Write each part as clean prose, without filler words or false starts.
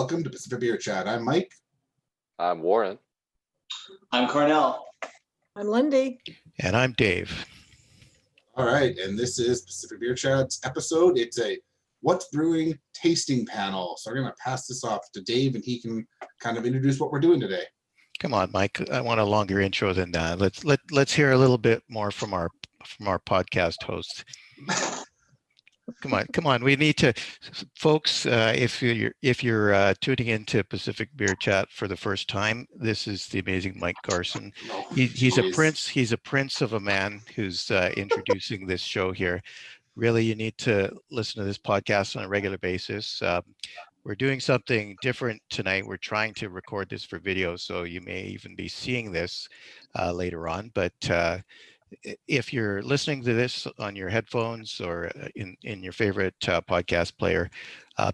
Welcome to Pacific Beer Chat. I'm Mike. I'm Warren. I'm Carnell. I'm Lundy. And I'm Dave. All right, and this is Pacific Beer Chat's episode. It's a What's Brewing tasting panel. So I'm going to pass this off to Dave, and he can kind of introduce what we're doing today. Come on, Mike. I want a longer intro than that. Let's hear a little bit more from our podcast host. Come on. We need to, folks. If you're tuning into Pacific Beer Chat for the first time, this is the amazing Mike Garson. He's a prince. He's a prince of a man who's introducing this show here. Really, you need to listen to this podcast on a regular basis. We're doing something different tonight. We're trying to record this for video, so you may even be seeing this later on. But if you're listening to this on your headphones or in your favorite podcast player,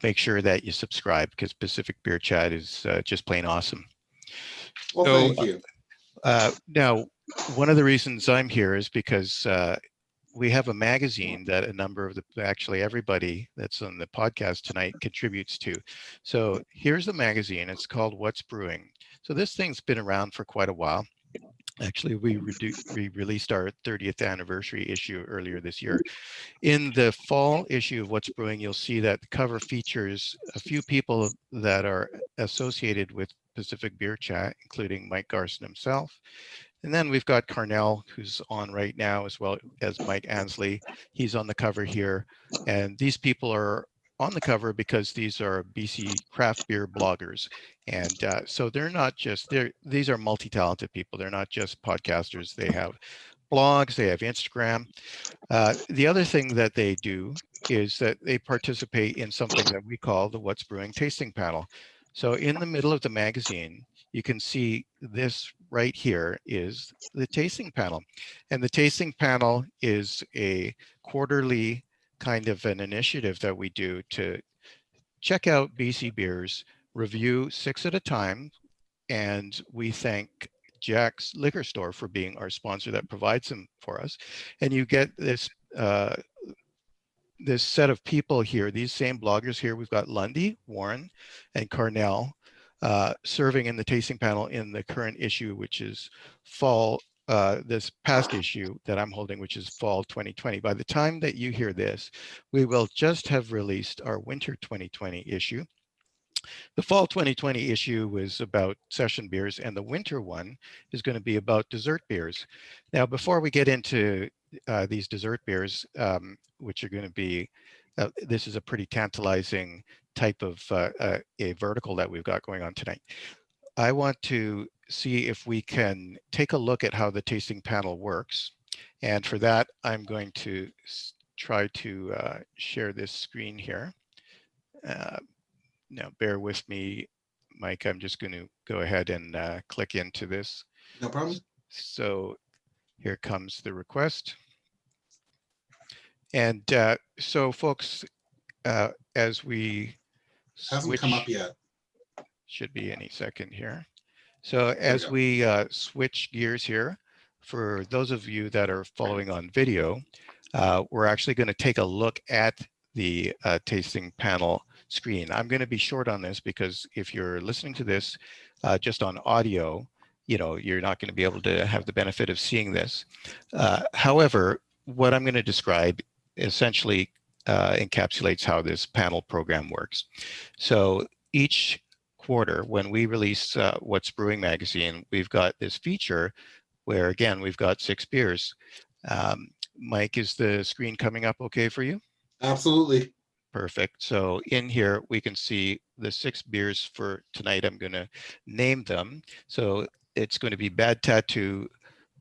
make sure that you subscribe, because Pacific Beer Chat is just plain awesome. Well, so, thank you. Now, one of the reasons I'm here is because we have a magazine that a number of actually everybody that's on the podcast tonight contributes to. So here's the magazine. It's called What's Brewing. So this thing's been around for quite a while. Actually, we released our 30th anniversary issue earlier this year. In the fall issue of What's Brewing, you'll see that the cover features a few people that are associated with Pacific Beer Chat, including Mike Garson himself. And then we've got Carnell, who's on right now, as well as Mike Ansley. He's on the cover here. And these people are on the cover because these are BC craft beer bloggers. And so they're not just, these are multi-talented people. They're not just podcasters. They have blogs, they have Instagram. The other thing that they do is that they participate in something that we call the What's Brewing tasting panel. So in the middle of the magazine, you can see this right here is the tasting panel. And the tasting panel is a quarterly kind of an initiative that we do to check out BC beers, review 6 at a time, and we thank Jack's Liquor Store for being our sponsor that provides them for us. And you get this this set of people here, these same bloggers here. We've got Lundy, Warren, and Carnell serving in the tasting panel in the current issue, which is fall, this past issue that I'm holding, which is fall 2020. By the time that you hear this, we will just have released our winter 2020 issue. The fall 2020 issue was about session beers, and the winter one is going to be about dessert beers. Now, before we get into these dessert beers, which are going to be, this is a pretty tantalizing type of a vertical that we've got going on tonight. I want to see if we can take a look at how the tasting panel works. And for that, I'm going to try to share this screen here. Now, bear with me, Mike. I'm just going to go ahead and click into this. No problem. So here comes the request. And so, folks, as we Hasn't come up yet. Should be any second here. So as we switch gears here, for those of you that are following on video, we're actually going to take a look at the tasting panel screen. I'm going to be short on this because if you're listening to this just on audio, you're not going to be able to have the benefit of seeing this. However, what I'm going to describe essentially encapsulates how this panel program works. So each quarter, when we release What's Brewing magazine, we've got this feature where, again, we've got 6 beers. Mike, is the screen coming up okay for you? Absolutely. Perfect. So in here, we can see the 6 beers for tonight. I'm going to name them. So it's going to be Bad Tattoo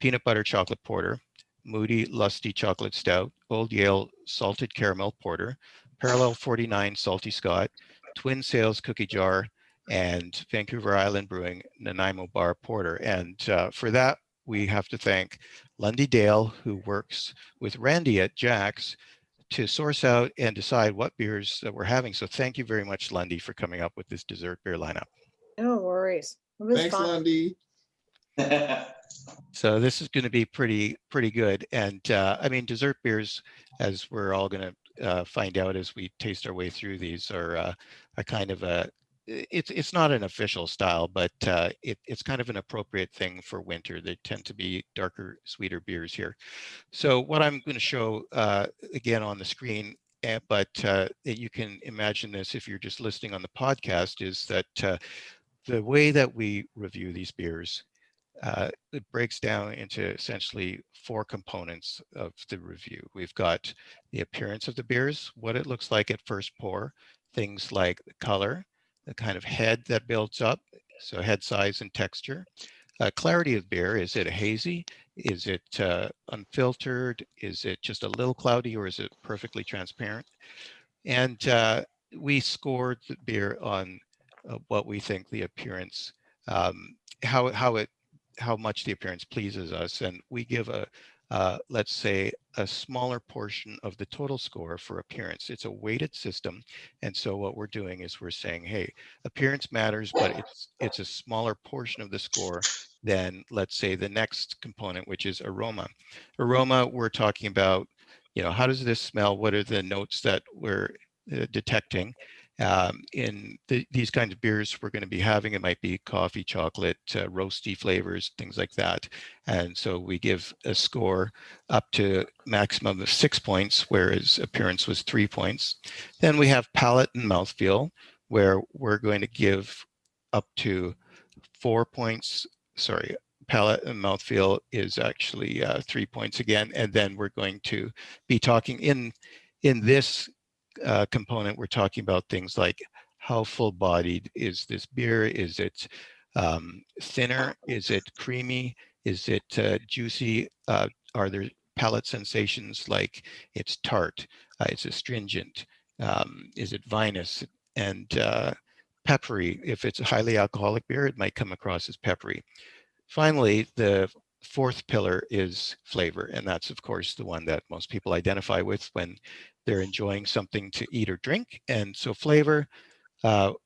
Peanut Butter Chocolate Porter, Moody Lusty Chocolate Stout, Old Yale Salted Caramel Porter, Parallel 49 Salty Scot, Twin Sails Cookie Jar, and Vancouver Island Brewing Nanaimo Bar Porter. And for that, we have to thank Lundy Dale, who works with Randy at Jack's to source out and decide what beers that we're having. So thank you very much, Lundy, for coming up with this dessert beer lineup. No worries. It was Thanks, fun. Lundy. So this is going to be pretty good. And I mean, dessert beers, as we're all going to find out as we taste our way through these, are a kind of a it's not an official style, but it's kind of an appropriate thing for winter. They tend to be darker, sweeter beers here. So what I'm going to show again on the screen, but you can imagine this if you're just listening on the podcast, is that the way that we review these beers, it breaks down into essentially 4 components of the review. We've got the appearance of the beers, what it looks like at first pour, things like the color, the kind of head that builds up, so head size and texture. Clarity of beer, is it hazy? Is it unfiltered? Is it just a little cloudy, or is it perfectly transparent? And we scored the beer on what we think the appearance, how much the appearance pleases us, and we give a let's say a smaller portion of the total score for appearance. It's a weighted system, and so what we're doing is we're saying, hey, appearance matters, but it's a smaller portion of the score than, let's say, the next component, which is aroma. Aroma, we're talking about, how does this smell? What are the notes that we're detecting? In these kinds of beers we're going to be having, it might be coffee, chocolate, roasty flavors, things like that. And so we give a score up to maximum of 6 points, whereas appearance was 3 points. Then we have palate and mouthfeel, where we're going to give up to 4 points. Sorry, palate and mouthfeel is actually 3 points again. And then we're going to be talking in this component, we're talking about things like how full-bodied is this beer? Is it thinner? Is it creamy? Is it juicy? Are there palate sensations like it's tart? It's astringent? Is it vinous? And peppery. If it's a highly alcoholic beer, it might come across as peppery. Finally, the 4th pillar is flavor, and that's of course the one that most people identify with when they're enjoying something to eat or drink. And so flavor,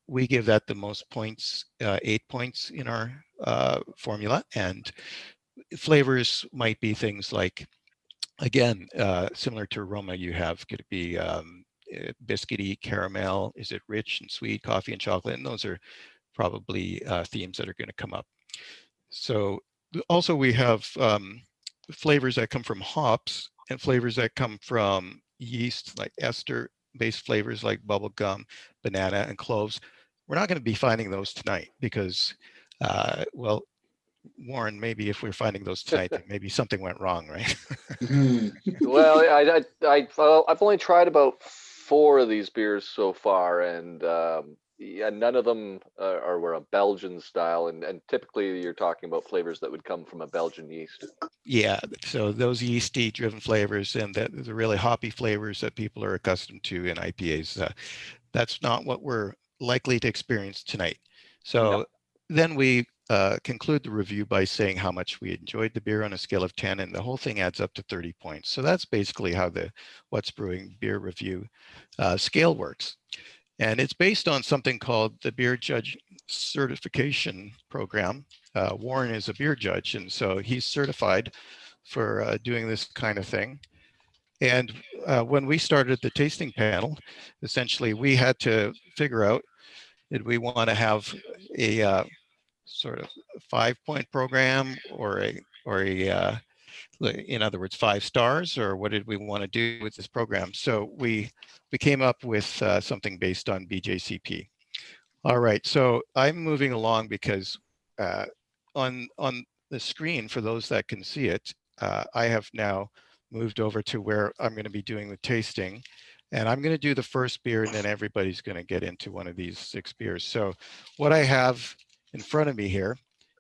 we give that the most points, 8 points in our formula. And flavors might be things like, again, similar to aroma, you have, could it be biscuity, caramel? Is it rich and sweet, coffee and chocolate? And those are probably themes that are going to come up. So also we have flavors that come from hops and flavors that come from yeast, like ester-based flavors like bubble gum, banana, and cloves. We're not going to be finding those tonight because, well, Warren, maybe if we're finding those tonight, then maybe something went wrong, right? Well, I've only tried about 4 of these beers so far, and yeah, none of them were a Belgian style, and typically you're talking about flavors that would come from a Belgian yeast. Yeah, so those yeasty driven flavors and the really hoppy flavors that people are accustomed to in IPAs, that's not what we're likely to experience tonight. So No. then we conclude the review by saying how much we enjoyed the beer on a scale of 10, and the whole thing adds up to 30 points. So that's basically how the What's Brewing beer review scale works. And it's based on something called the Beer Judge Certification Program. Warren is a beer judge, and so he's certified for doing this kind of thing. And when we started the tasting panel, essentially we had to figure out, did we want to have a sort of 5-point program or a in other words, 5 stars, or what did we want to do with this program? So we came up with something based on BJCP. All right, so I'm moving along because on the screen, for those that can see it, I have now moved over to where I'm going to be doing the tasting. And I'm going to do the first beer, and then everybody's going to get into one of these 6 beers. So what I have in front of me here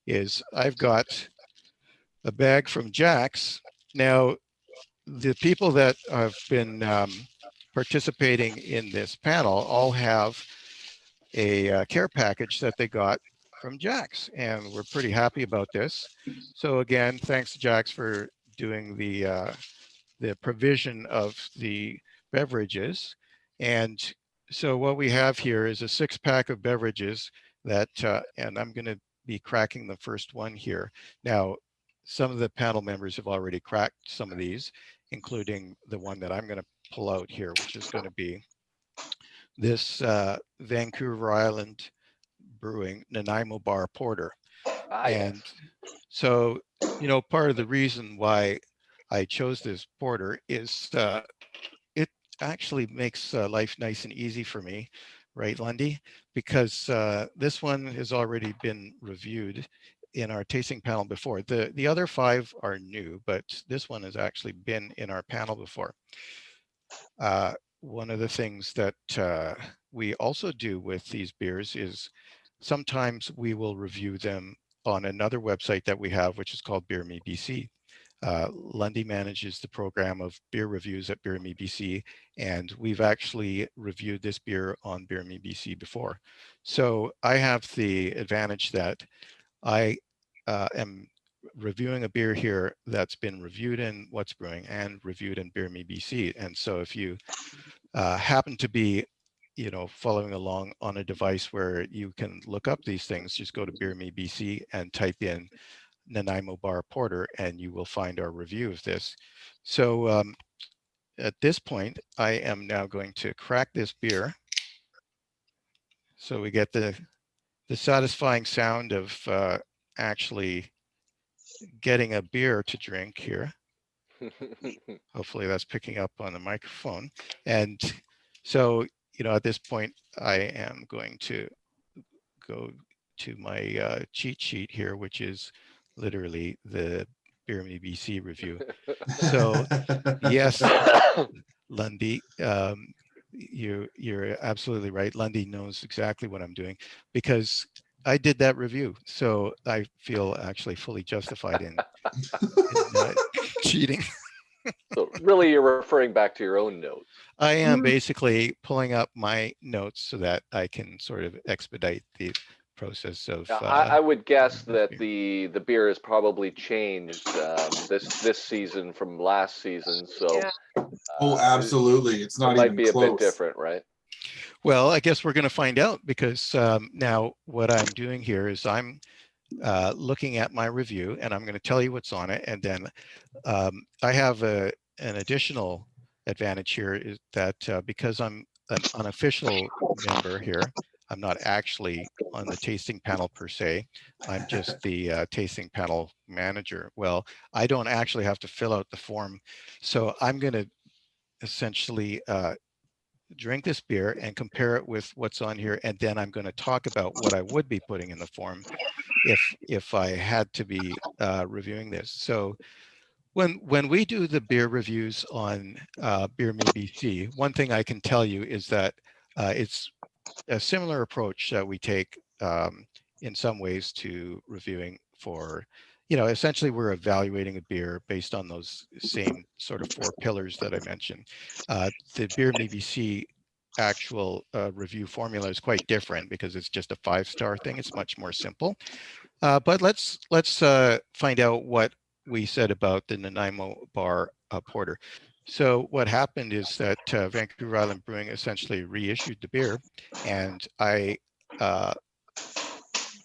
is I've got a bag from Jack's. Now, the people that have been participating in this panel all have a care package that they got from Jack's, and we're pretty happy about this. So again, thanks to Jack's for doing the provision of the beverages. And so what we have here is a 6-pack of beverages that, and I'm going to be cracking the first one here. Now, some of the panel members have already cracked some of these, including the one that I'm going to pull out here, which is going to be this Vancouver Island Brewing Nanaimo Bar Porter. Ah, yes. And so, part of the reason why I chose this porter is it actually makes life nice and easy for me, right, Lundy? Because this one has already been reviewed in our tasting panel before. The other 5 are new, but this one has actually been in our panel before. One of the things that we also do with these beers is sometimes we will review them on another website that we have, which is called Beer Me BC. Lundy manages the program of beer reviews at Beer Me BC, and we've actually reviewed this beer on Beer Me BC before. So I have the advantage that I am reviewing a beer here that's been reviewed in What's Brewing and reviewed in Beer Me BC. And so if you happen to be following along on a device where you can look up these things, just go to Beer Me BC and type in Nanaimo Bar Porter, and you will find our review of this. So at this point, I am now going to crack this beer. So we get the satisfying sound of actually getting a beer to drink here. Hopefully that's picking up on the microphone. And so, at this point, I am going to go to my cheat sheet here, which is literally the Beer Me BC review. So yes, Lundy, you're absolutely right. Lundy knows exactly what I'm doing because I did that review. So I feel actually fully justified in cheating. So really, you're referring back to your own notes. I am basically pulling up my notes so that I can sort of expedite the process of. I would guess that the beer has probably changed this season from last season. So Yeah. Oh, absolutely. It's not it might even be a close. bit different, right? Well, I guess we're going to find out because now what I'm doing here is I'm looking at my review and I'm going to tell you what's on it. And then I have an additional advantage here is that because I'm an unofficial member here, I'm not actually on the tasting panel per se. I'm just the tasting panel manager. Well, I don't actually have to fill out the form. So I'm going to essentially drink this beer and compare it with what's on here. And then I'm going to talk about what I would be putting in the form if I had to be reviewing this. So when we do the beer reviews on Beer Me BC, one thing I can tell you is that it's a similar approach that we take in some ways to reviewing for, essentially we're evaluating a beer based on those same sort of 4 pillars that I mentioned. The Beer Me BC actual review formula is quite different because it's just a 5-star thing. It's much more simple. But let's find out what we said about the Nanaimo Bar Porter. So what happened is that Vancouver Island Brewing essentially reissued the beer, and I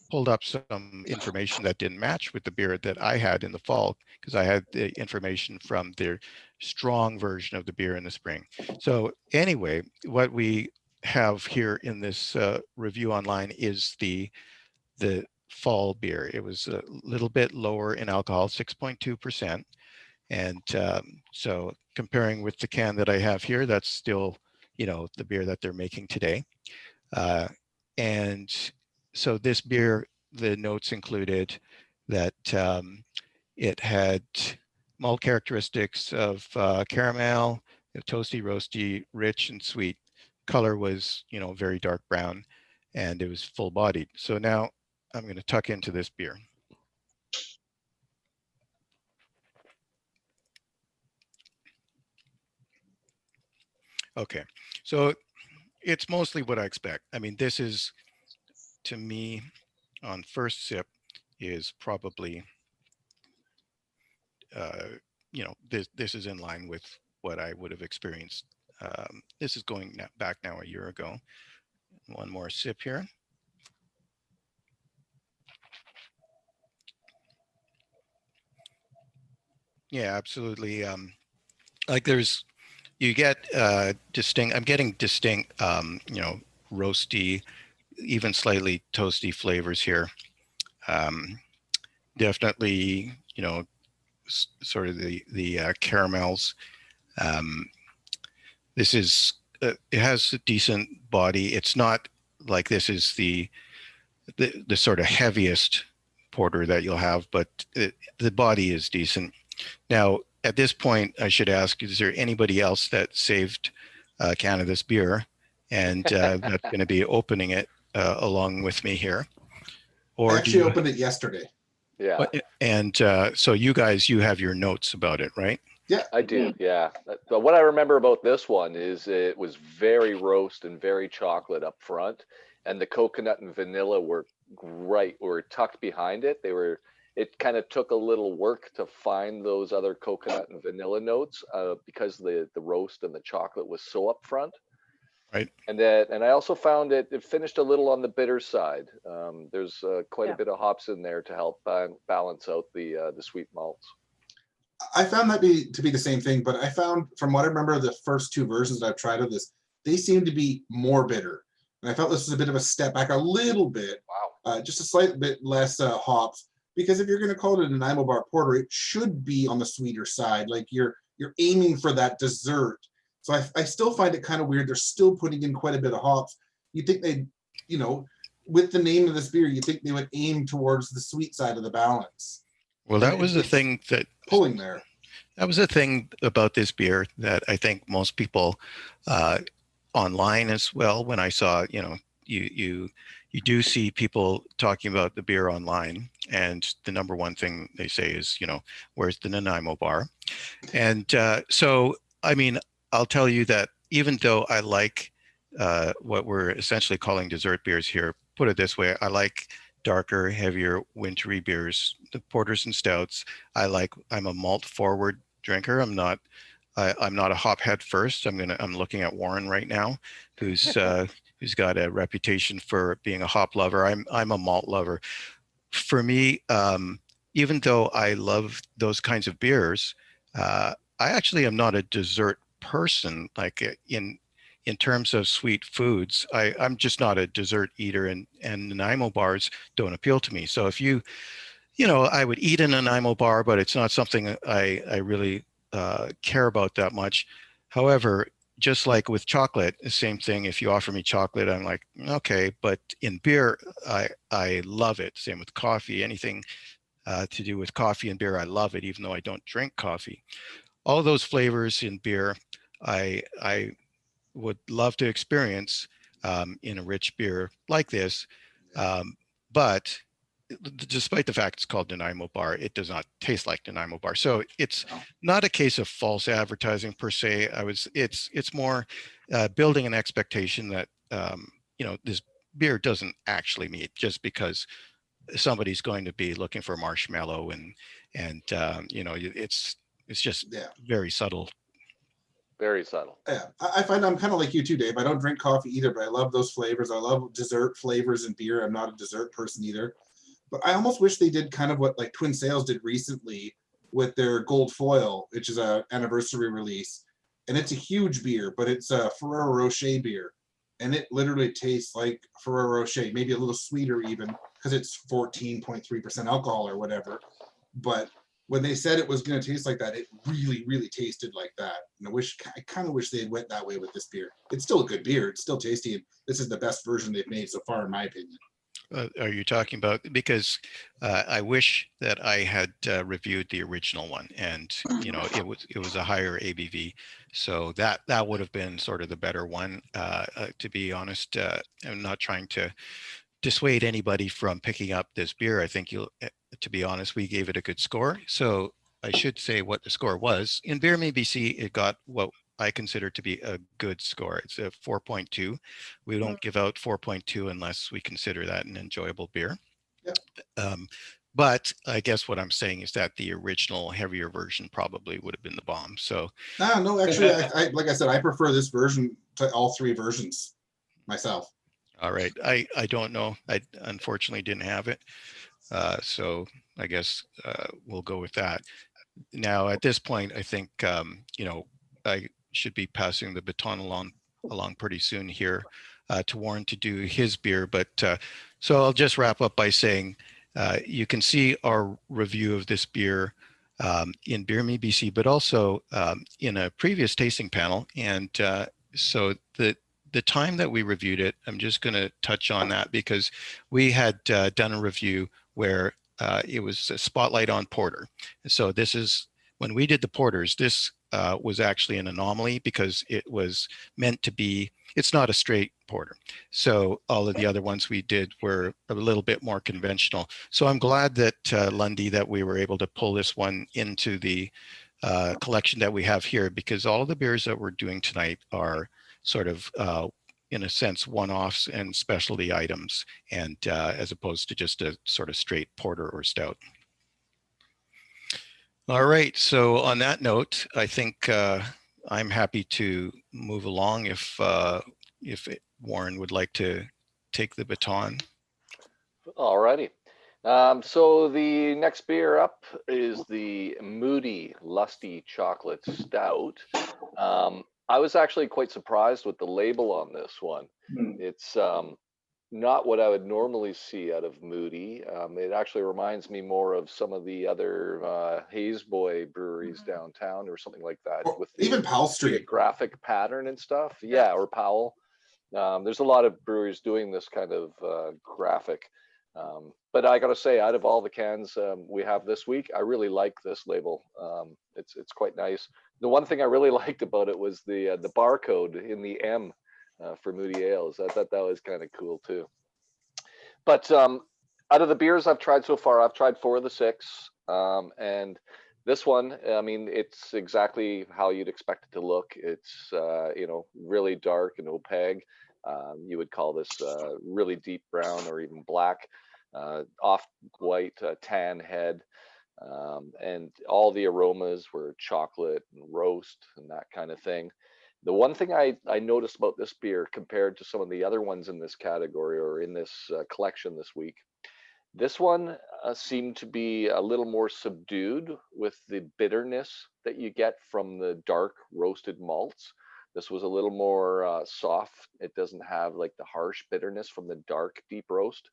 pulled up some information that didn't match with the beer that I had in the fall because I had the information from their strong version of the beer in the spring. So anyway, what we have here in this review online is the fall beer. It was a little bit lower in alcohol, 6.2%. And so comparing with the can that I have here, that's still, the beer that they're making today. And so this beer, the notes included that it had malt characteristics of caramel, toasty, roasty, rich, and sweet. Color was, very dark brown, and it was full bodied. So now I'm going to tuck into this beer. Okay, so it's mostly what I expect. I mean, this is, to me, on first sip, is probably, this is in line with what I would have experienced. This is going back now a year ago. One more sip here. Yeah, absolutely. Like you get distinct, I'm getting distinct, roasty, even slightly toasty flavors here. Definitely, sort of the caramels. This is it has a decent body. It's not like this is the sort of heaviest porter that you'll have, but the body is decent. Now, at this point, I should ask: is there anybody else that saved a can of this beer, and that's going to be opening it along with me here? I Or actually opened it yesterday. Yeah, And so you guys, you have your notes about it, right? Yeah, I do. Yeah. But what I remember about this one is it was very roast and very chocolate up front, and the coconut and vanilla were tucked behind it. It kind of took a little work to find those other coconut and vanilla notes because the roast and the chocolate was so up front. Right. And I also found it finished a little on the bitter side. There's quite a bit of hops in there to help balance out the sweet malts. I found that to be the same thing, but I found from what I remember, the first two versions that I've tried of this, they seem to be more bitter. And I felt this was a bit of a step back, a little bit, Wow. just a slight bit less hops. Because if you're going to call it a Nanaimo bar porter, it should be on the sweeter side. Like you're aiming for that dessert. So I still find it kind of weird. They're still putting in quite a bit of hops. You think they, with the name of this beer, you think they would aim towards the sweet side of the balance. Well, that was the thing that pulling there. That was the thing about this beer that I think most people online as well. When I saw, you do see people talking about the beer online, and the number one thing they say is, where's the Nanaimo bar? And so, I mean, I'll tell you that even though I like what we're essentially calling dessert beers here, put it this way, I like darker, heavier, wintry beers, the porters and stouts. I'm a malt forward drinker. I'm not a hop head first. I'm looking at Warren right now, who's got a reputation for being a hop lover. I'm a malt lover. For me, even though I love those kinds of beers, I actually am not a dessert person. Like in terms of sweet foods, I'm just not a dessert eater, and Nanaimo bars don't appeal to me. So if I would eat a Nanaimo bar, but it's not something I really care about that much. However, just like with chocolate, the same thing. If you offer me chocolate, I'm like, okay. But in beer, I love it. Same with coffee. Anything to do with coffee and beer, I love it, even though I don't drink coffee. All those flavors in beer, I would love to experience in a rich beer like this. But despite the fact it's called Nanaimo bar, it does not taste like Nanaimo bar. So it's not a case of false advertising per se. It's more building an expectation that this beer doesn't actually meet just because somebody's going to be looking for marshmallow and it's just very subtle. Very subtle. Yeah, I find I'm kind of like you too, Dave. I don't drink coffee either, but I love those flavors. I love dessert flavors in beer. I'm not a dessert person either. But I almost wish they did kind of what like Twin Sails did recently with their Gold Foil, which is an anniversary release. And it's a huge beer, but it's a Ferrero Rocher beer. And it literally tastes like Ferrero Rocher, maybe a little sweeter even, because it's 14.3% alcohol or whatever. But when they said it was going to taste like that, it really, really tasted like that. And I kind of wish they went that way with this beer. It's still a good beer. It's still tasty. And this is the best version they've made so far, in my opinion. Are you talking about, because I wish that I had reviewed the original one, and it was a higher ABV, so that would have been sort of the better one. To be honest, I'm not trying to dissuade anybody from picking up this beer. I think to be honest, we gave it a good score. So I should say what the score was. In Beer Me BC, it got what I consider to be a good score. It's a 4.2. We don't give out 4.2 unless we consider that an enjoyable beer. Yeah. But I guess what I'm saying is that the original heavier version probably would have been the bomb. So no, actually, I like I said, I prefer this version to all three versions myself. All right. I don't know. I unfortunately didn't have it. So I guess we'll go with that. Now, at this point, I think, I should be passing the baton along pretty soon here. to Warren to do his beer. But so I'll just wrap up by saying you can see our review of this beer in Beer Me BC, but also in a previous tasting panel. And so the time that we reviewed it, I'm just going to touch on that because we had done a review where it was a spotlight on porter. So this is when we did the porters, this was actually an anomaly because it was meant to be, it's not a straight porter. So all of the other ones we did were a little bit more conventional. So I'm glad that Lundy, that we were able to pull this one into the collection that we have here, because all of the beers that we're doing tonight are sort of in a sense one-offs and specialty items, and as opposed to just a sort of straight porter or stout. All right, so on that note, I think I'm happy to move along if Warren would like to take the baton. All righty. So the next beer up is the Moody Lusty Chocolate Stout. I was actually quite surprised with the label on this one. It's not what I would normally see out of Moody. It actually reminds me more of some of the other Haze Boy breweries downtown or something like that. Or with even Powell Street. Graphic pattern and stuff. Yeah, or Powell. There's a lot of breweries doing this kind of graphic. But I got to say, out of all the cans we have this week, I really like this label. It's quite nice. The one thing I really liked about it was the barcode in the M for Moody Ales. I thought that was kind of cool too. But out of the beers I've tried so far, I've tried 4 of the 6. And this one, I mean, it's exactly how you'd expect it to look. It's, really dark and opaque. You would call this really deep brown or even black, off-white tan head. And all the aromas were chocolate and roast and that kind of thing. The one thing I noticed about this beer compared to some of the other ones in this category or in this collection this week, this one seemed to be a little more subdued with the bitterness that you get from the dark roasted malts. This was a little more soft. It doesn't have like the harsh bitterness from the dark deep roast.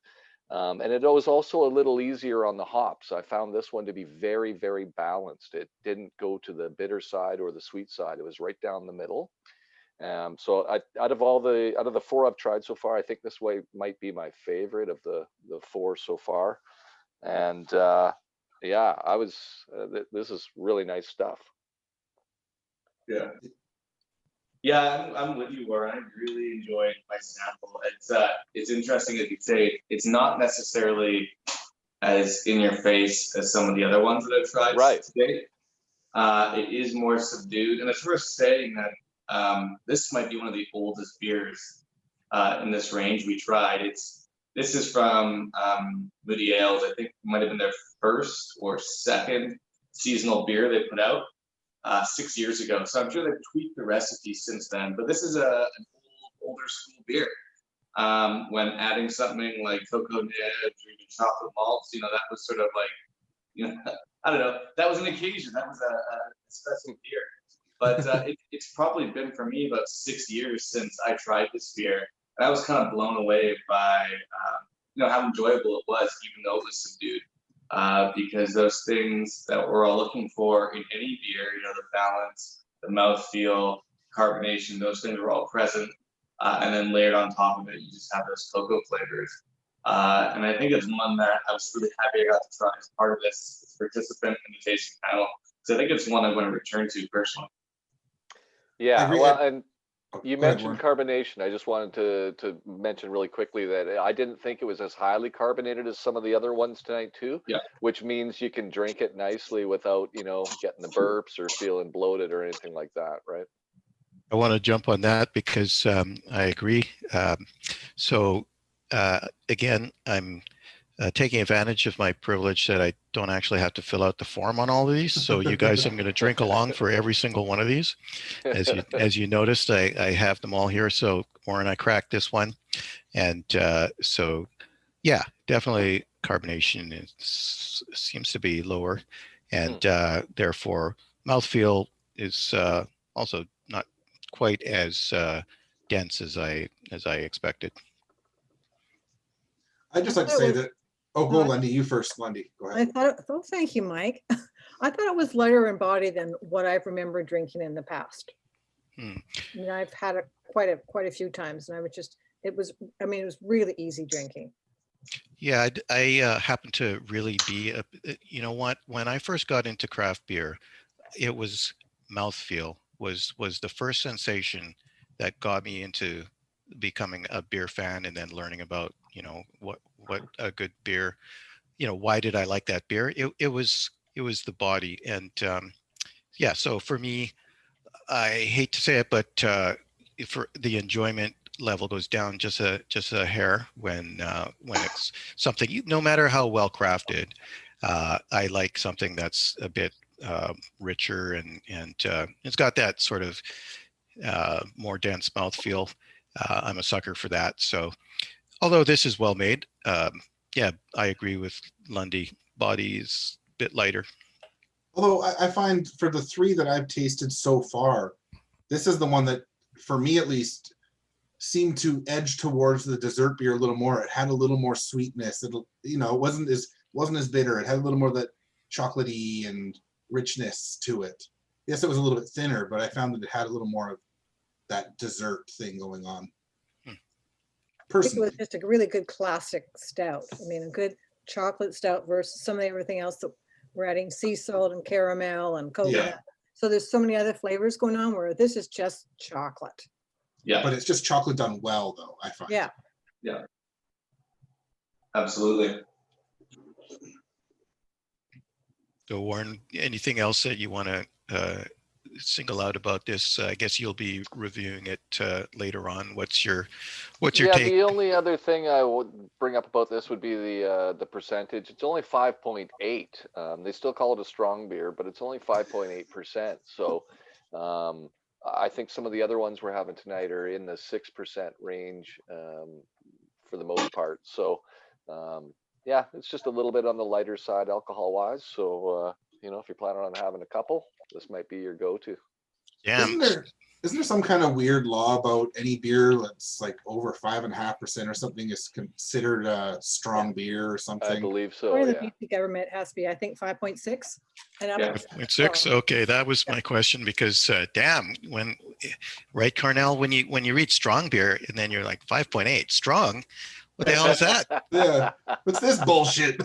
And it was also a little easier on the hops. I found this one to be very, very balanced. It didn't go to the bitter side or the sweet side. It was right down the middle. So out of the 4 I've tried so far, I think this way might be my favorite of the 4 so far. And yeah, this is really nice stuff. Yeah. Yeah, I'm with you, Warren. I really enjoyed my sample. It's interesting that you say it's not necessarily as in your face as some of the other ones that I've tried today. It is more subdued, and it's worth saying that this might be one of the oldest beers in this range we tried. This is from Moody Ales. I think it might have been their first or second seasonal beer they put out 6 years ago. So I'm sure they've tweaked the recipe since then. But this is an older school beer. When adding something like cocoa nibs or even chocolate malts, that was sort of like, I don't know. That was an occasion. That was a special beer. But it's probably been for me about 6 years since I tried this beer. And I was kind of blown away by how enjoyable it was, even though it was subdued. Because those things that we're all looking for in any beer, the balance, the mouthfeel, carbonation, those things are all present. And then layered on top of it, you just have those cocoa flavors. And I think it's one that I was really happy I got to try as part of this participant in the tasting panel. So I think it's one I'm going to return to personally. Yeah, well, and you Go ahead, mentioned Warren. carbonation. I just wanted to mention really quickly that I didn't think it was as highly carbonated as some of the other ones tonight too. Yeah. Which means you can drink it nicely without, getting the burps or feeling bloated or anything like that, right? I want to jump on that because I agree. So again, I'm taking advantage of my privilege that I don't actually have to fill out the form on all of these. So you guys, I'm going to drink along for every single one of these. As you noticed, I have them all here. So Warren, I cracked this one. And so, yeah, definitely carbonation seems to be lower. And therefore, mouthfeel is also not quite as dense as I expected. I'd just like to say that, oh, go Lundy, you first, Lundy, go I ahead. thought, thank you, Mike. I thought it was lighter in body than what I remember drinking in the past. Hmm. I mean, I've had it quite a few times, and it was really easy drinking. Yeah, I happen to really be, you know what, when I first got into craft beer, it was mouthfeel was the first sensation that got me into becoming a beer fan, and then learning about, you know, what a good beer, you know, why did I like that beer? It was the body. And yeah, so for me, I hate to say it, but for the enjoyment level goes down just a hair when it's something, no matter how well crafted. I like something that's a bit richer, and it's got that sort of more dense mouthfeel. I'm a sucker for that. So although this is well made, yeah, I agree with Lundy. Body's a bit lighter. Although I find for the three that I've tasted so far, this is the one that, for me at least, seemed to edge towards the dessert beer a little more. It had a little more sweetness. It, you know, it wasn't as bitter. It had a little more of that chocolatey and richness to it. Yes, it was a little bit thinner, but I found that it had a little more of that dessert thing going on. I think it Personally, was just a really good classic stout. I mean, a good chocolate stout versus some of everything else that we're adding sea salt and caramel and coconut. Yeah. So there's so many other flavors going on where this is just chocolate. Yeah, but it's just chocolate done well, though, I find. Yeah. absolutely. So Warren, anything else that you want to single out about this? I guess you'll be reviewing it later on. What's your Yeah, take? the only other thing I would bring up about this would be the percentage. It's only 5.8. They still call it a strong beer, but it's only 5.8%. So I think some of the other ones we're having tonight are in the 6% range for the most part. So yeah, it's just a little bit on the lighter side alcohol wise. So you know, if you're planning on having a couple, this might be your go-to. Yeah, Isn't there some kind of weird law about any beer that's like over 5.5% or something is considered a strong beer or something? I believe so. Or the Yeah. BC government has to be, I think, 5.6. And up. Yeah. 5.6. Okay, that was my question, because damn, right, Carnell, when you read strong beer and then you're like 5.8 strong, what the hell is that? Yeah. What's this bullshit?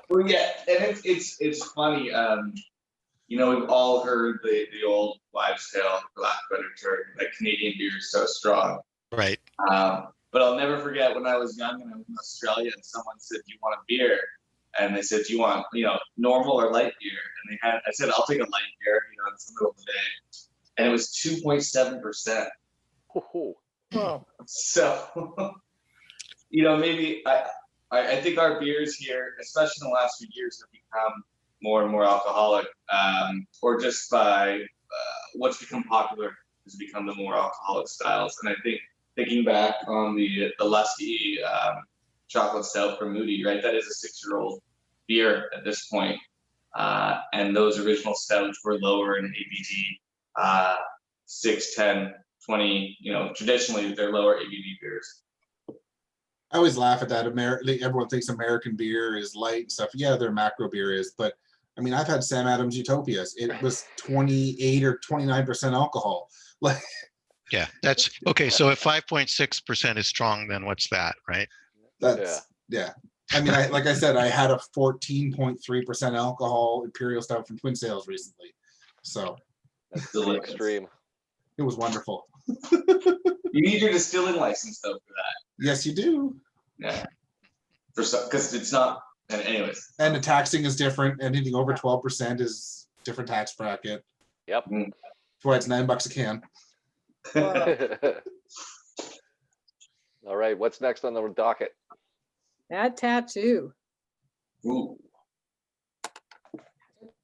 Well, yeah, and it's funny. You know, we've all heard the old wives' tale, for lack of a better term, that Canadian beer is so strong. Right. But I'll never forget when I was young and I was in Australia and someone said, "Do you want a beer?" And they said, "Do you want, you know, normal or light beer?" And I said, "I'll take a light beer, you know, it's the middle of the day." And it was 2.7%. Oh, So, you know, maybe I think our beers here, especially in the last few years, have become more and more alcoholic, or just by what's become popular has become the more alcoholic styles. And I think thinking back on the Lusty chocolate stout from Moody, right? That is a 6-year-old beer at this point. And those original stouts were lower in ABV, 6, 10, 20, you know, traditionally they're lower ABV beers. I always laugh at that. Everyone thinks American beer is light and stuff. Yeah, their macro beer is, but I mean, I've had Sam Adams Utopias. It was 28 or 29% alcohol. Like, Yeah, that's okay. So if 5.6% is strong, then what's that, right? that's yeah. I mean, like I said, I had a 14.3% alcohol Imperial Stout from Twin Sales recently, so That's the extreme. it was wonderful. You need your distilling license though for that. Yes, you do. Yeah. For some, because it's not. And anyways. And the taxing is different. Anything over 12% is different tax bracket. Yep. That's why it's $9 a can. All right, what's next on the docket? that tattoo. Ooh.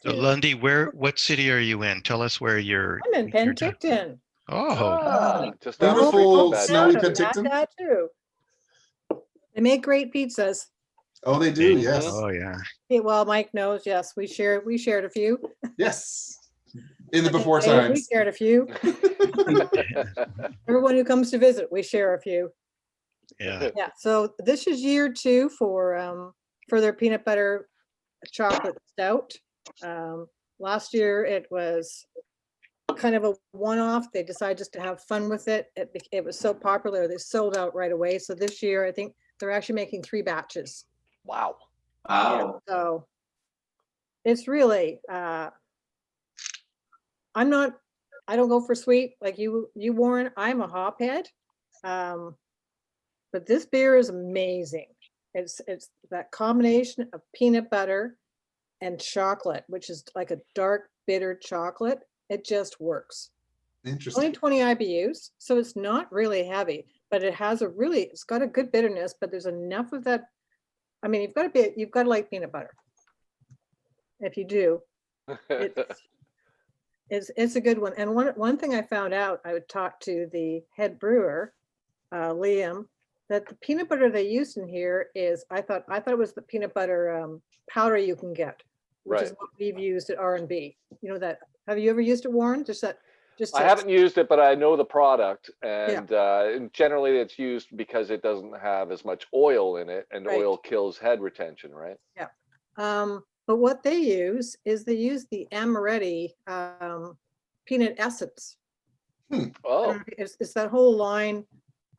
So Lundy, what city are you in? Tell us where you're. I'm in Penticton. Oh, Just down the street Beautiful from that. snowy Out of that Penticton. tattoo. They make great pizzas. Oh, they do. Yes. Oh yeah. Yeah, well, Mike knows. Yes, we shared a few. Yes. In the before Dave, we times. shared a few. Everyone who comes to visit, we share a few. Yeah. Yeah, so this is year 2 for their peanut butter chocolate stout. Last year it was kind of a one-off. They decided just to have fun with it. It was so popular, they sold out right away. So this year, I think they're actually making 3 batches. Wow. Wow. So it's really, I don't go for sweet like you Warren. I'm a hophead. But this beer is amazing. It's that combination of peanut butter and chocolate, which is like a dark bitter chocolate. It just works. Interesting. Only 20 IBUs, so it's not really heavy, but it's got a good bitterness, but there's enough of that. I mean, you've got to like peanut butter. If you do, it's a good one. And one thing I found out, I would talk to the head brewer, Liam, that the peanut butter they used in here is, I thought it was the peanut butter powder you can get, which is Right. what we've used at R&B. You know that. Have you ever used it, Warren? I haven't used it, but I know the product, Yeah. and generally it's used because it doesn't have as much oil in it, and Right. oil kills head retention, right? But what they use is the Amaretti peanut essence. Oh, It's that whole line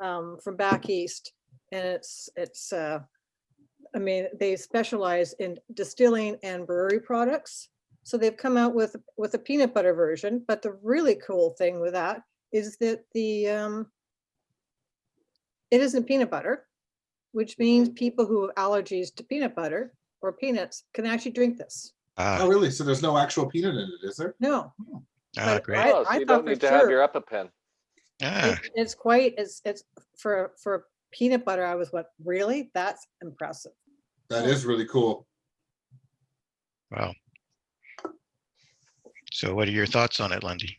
from back east, and it's I mean, they specialize in distilling and brewery products. So they've come out with a peanut butter version. But the really cool thing with that is that it isn't peanut butter, which means people who have allergies to peanut butter or peanuts can actually drink this. Oh, really? So there's no actual peanut in it, is there? No, but Great. oh, so I you thought don't for need to have sure your EpiPen. it's quite it's for peanut butter. I was really? That's impressive. That is really cool. Wow. So what are your thoughts on it, Lundy?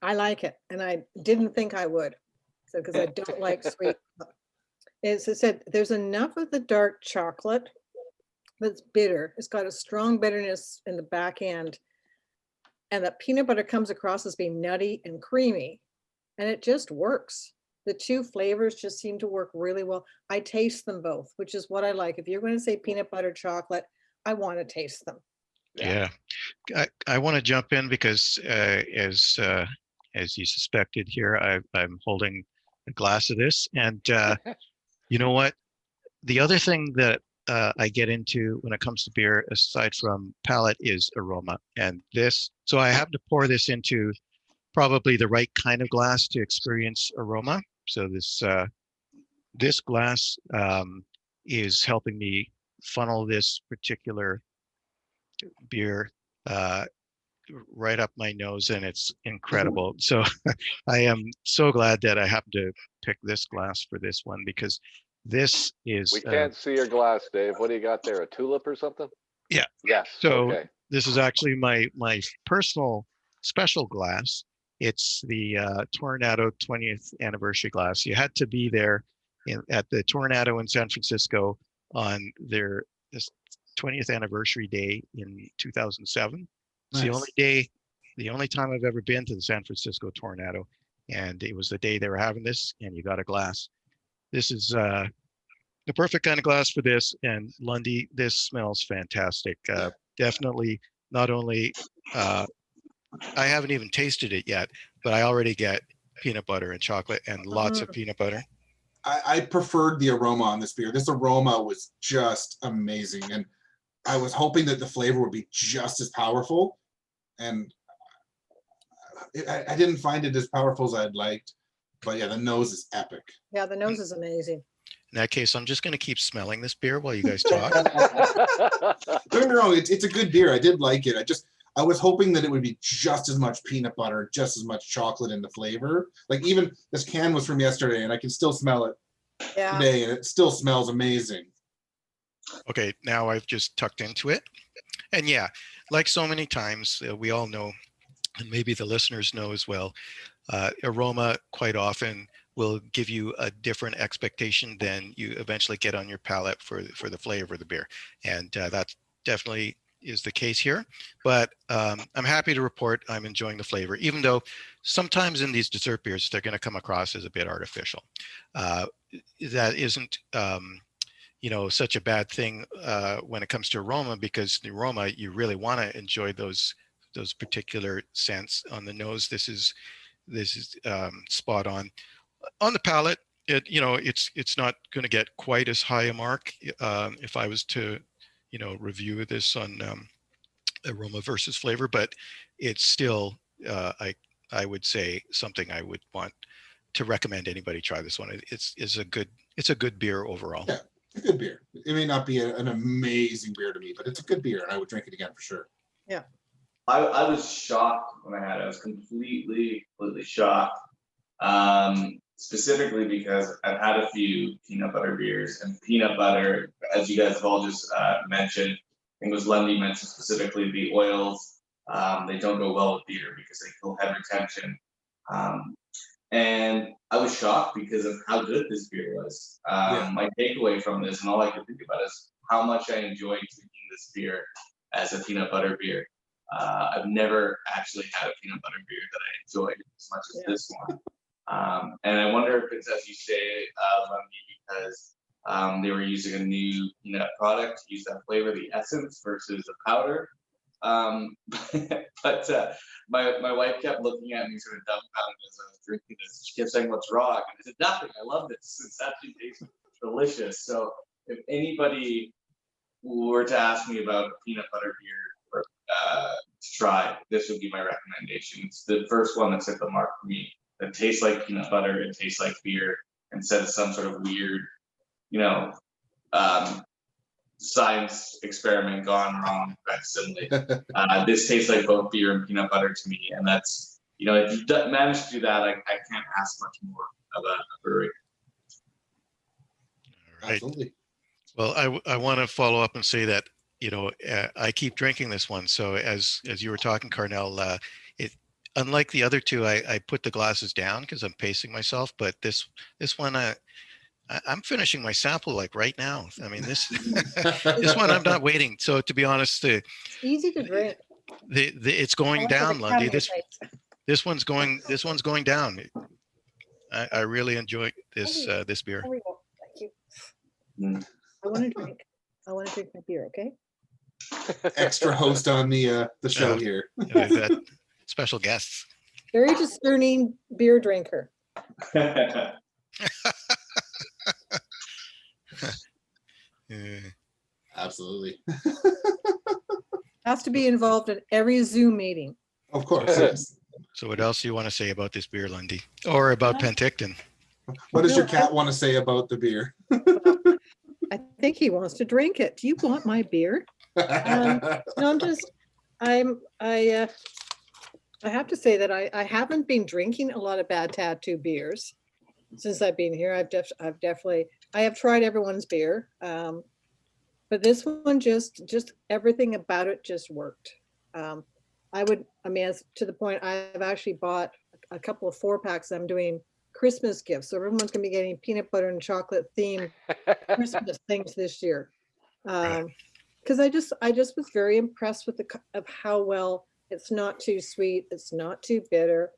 I like it, and I didn't think I would. So because I don't like sweet. As I said, there's enough of the dark chocolate that's bitter. It's got a strong bitterness in the back end. And the peanut butter comes across as being nutty and creamy. And it just works. The 2 flavors just seem to work really well. I taste them both, which is what I like. If you're going to say peanut butter chocolate, I want to taste them. Yeah. I want to jump in because as you suspected here, I'm holding a glass of this. And you know what? The other thing that I get into when it comes to beer, aside from palate, is aroma. And so I have to pour this into probably the right kind of glass to experience aroma. So this glass is helping me funnel this particular beer right up my nose, and it's incredible. So I am so glad that I happened to pick this glass for this one, because this is We can't see your glass, Dave. What do you got there? A tulip or something? Yeah. Yes. So okay. this is actually my personal special glass. It's the Tornado 20th anniversary glass. You had to be there at the Tornado in San Francisco on their 20th anniversary day in 2007. It's Nice. the only time I've ever been to the San Francisco Tornado, and it was the day they were having this, and you got a glass. This is the perfect kind of glass for this. And Lundy, this smells fantastic. Definitely, not only I haven't even tasted it yet, but I already get peanut butter and chocolate and lots of peanut butter. I preferred the aroma on this beer. This aroma was just amazing. And I was hoping that the flavor would be just as powerful. And I didn't find it as powerful as I'd liked. But yeah, the nose is epic. Yeah, the nose is amazing. In that case, I'm just going to keep smelling this beer while you guys talk. Don't get me wrong, it's a good beer. I did like it. I was hoping that it would be just as much peanut butter, just as much chocolate in the flavor. Like even this can was from yesterday, and I can still smell it today, and it still smells amazing. Okay, now I've just tucked into it. And yeah, like so many times, we all know, and maybe the listeners know as well, aroma quite often will give you a different expectation than you eventually get on your palate for the flavor of the beer. And that's definitely is the case here, but I'm happy to report I'm enjoying the flavor, even though sometimes in these dessert beers, they're going to come across as a bit artificial. That isn't, such a bad thing when it comes to aroma, because the aroma, you really want to enjoy those particular scents. On the nose, this is spot on. On the palate, it's not going to get quite as high a mark if I was to review this on aroma versus flavor, but it's still I would say something I would want to recommend anybody try this one. It's a good beer overall. Yeah, it's a good beer. It may not be an amazing beer to me, but it's a good beer, and I would drink it again for sure. Yeah. I was shocked when I had it. I was completely shocked. Specifically because I've had a few peanut butter beers, and peanut butter, as you guys have all just mentioned, I think it was Lundy mentioned specifically, the oils, they don't go well with beer because they kill head retention. And I was shocked because of how good this beer was. My takeaway from this, and all I could think about, is how much I enjoyed drinking this beer as a peanut butter beer. I've never actually had a peanut butter beer that I enjoyed as much as this one. And I wonder if it's, as you say, Lundy, because they were using a new peanut product to use that flavor, the essence versus the powder. But my wife kept looking at me sort of dumbfounded as I was drinking this. She kept saying, "What's wrong?" And I said, "Nothing. I love this. It's actually tastes delicious." So if anybody were to ask me about a peanut butter beer to try, this would be my recommendation. It's the first one that's hit the mark for me. It tastes like peanut butter, it tastes like beer, instead of some sort of weird, science experiment gone wrong facsimile. This tastes like both beer and peanut butter to me, and that's, if you manage to do that, I can't ask much more of a brewery. All right. Absolutely. Well, I want to follow up and say that, I keep drinking this one. So as you were talking, Carnell, unlike the other two, I put the glasses down because I'm pacing myself. But this one, I'm finishing my sample like right now. I mean, this one I'm not waiting. So to be honest, It's easy to drink. It's going down, Lundy. This one's going down. I really enjoy this beer. There we go. Thank you. I want to drink my beer. Okay. Extra host on the show here. We've got special guests. Very discerning beer drinker. Absolutely. Has to be involved in every Zoom meeting. Of course. Yes. So what else do you want to say about this beer, Lundy? Or about Penticton? What does your cat want to say about the beer? I think he wants to drink it. Do you want my beer? No, I have to say that I haven't been drinking a lot of Bad Tattoo beers since I've been here. I have tried everyone's beer, but this one just everything about it just worked. As to the point, I've actually bought a couple of 4-packs. I'm doing Christmas gifts, so everyone's gonna be getting peanut butter and chocolate themed Christmas things this year. Because I just was very impressed with of how well. It's not too sweet. It's not too bitter.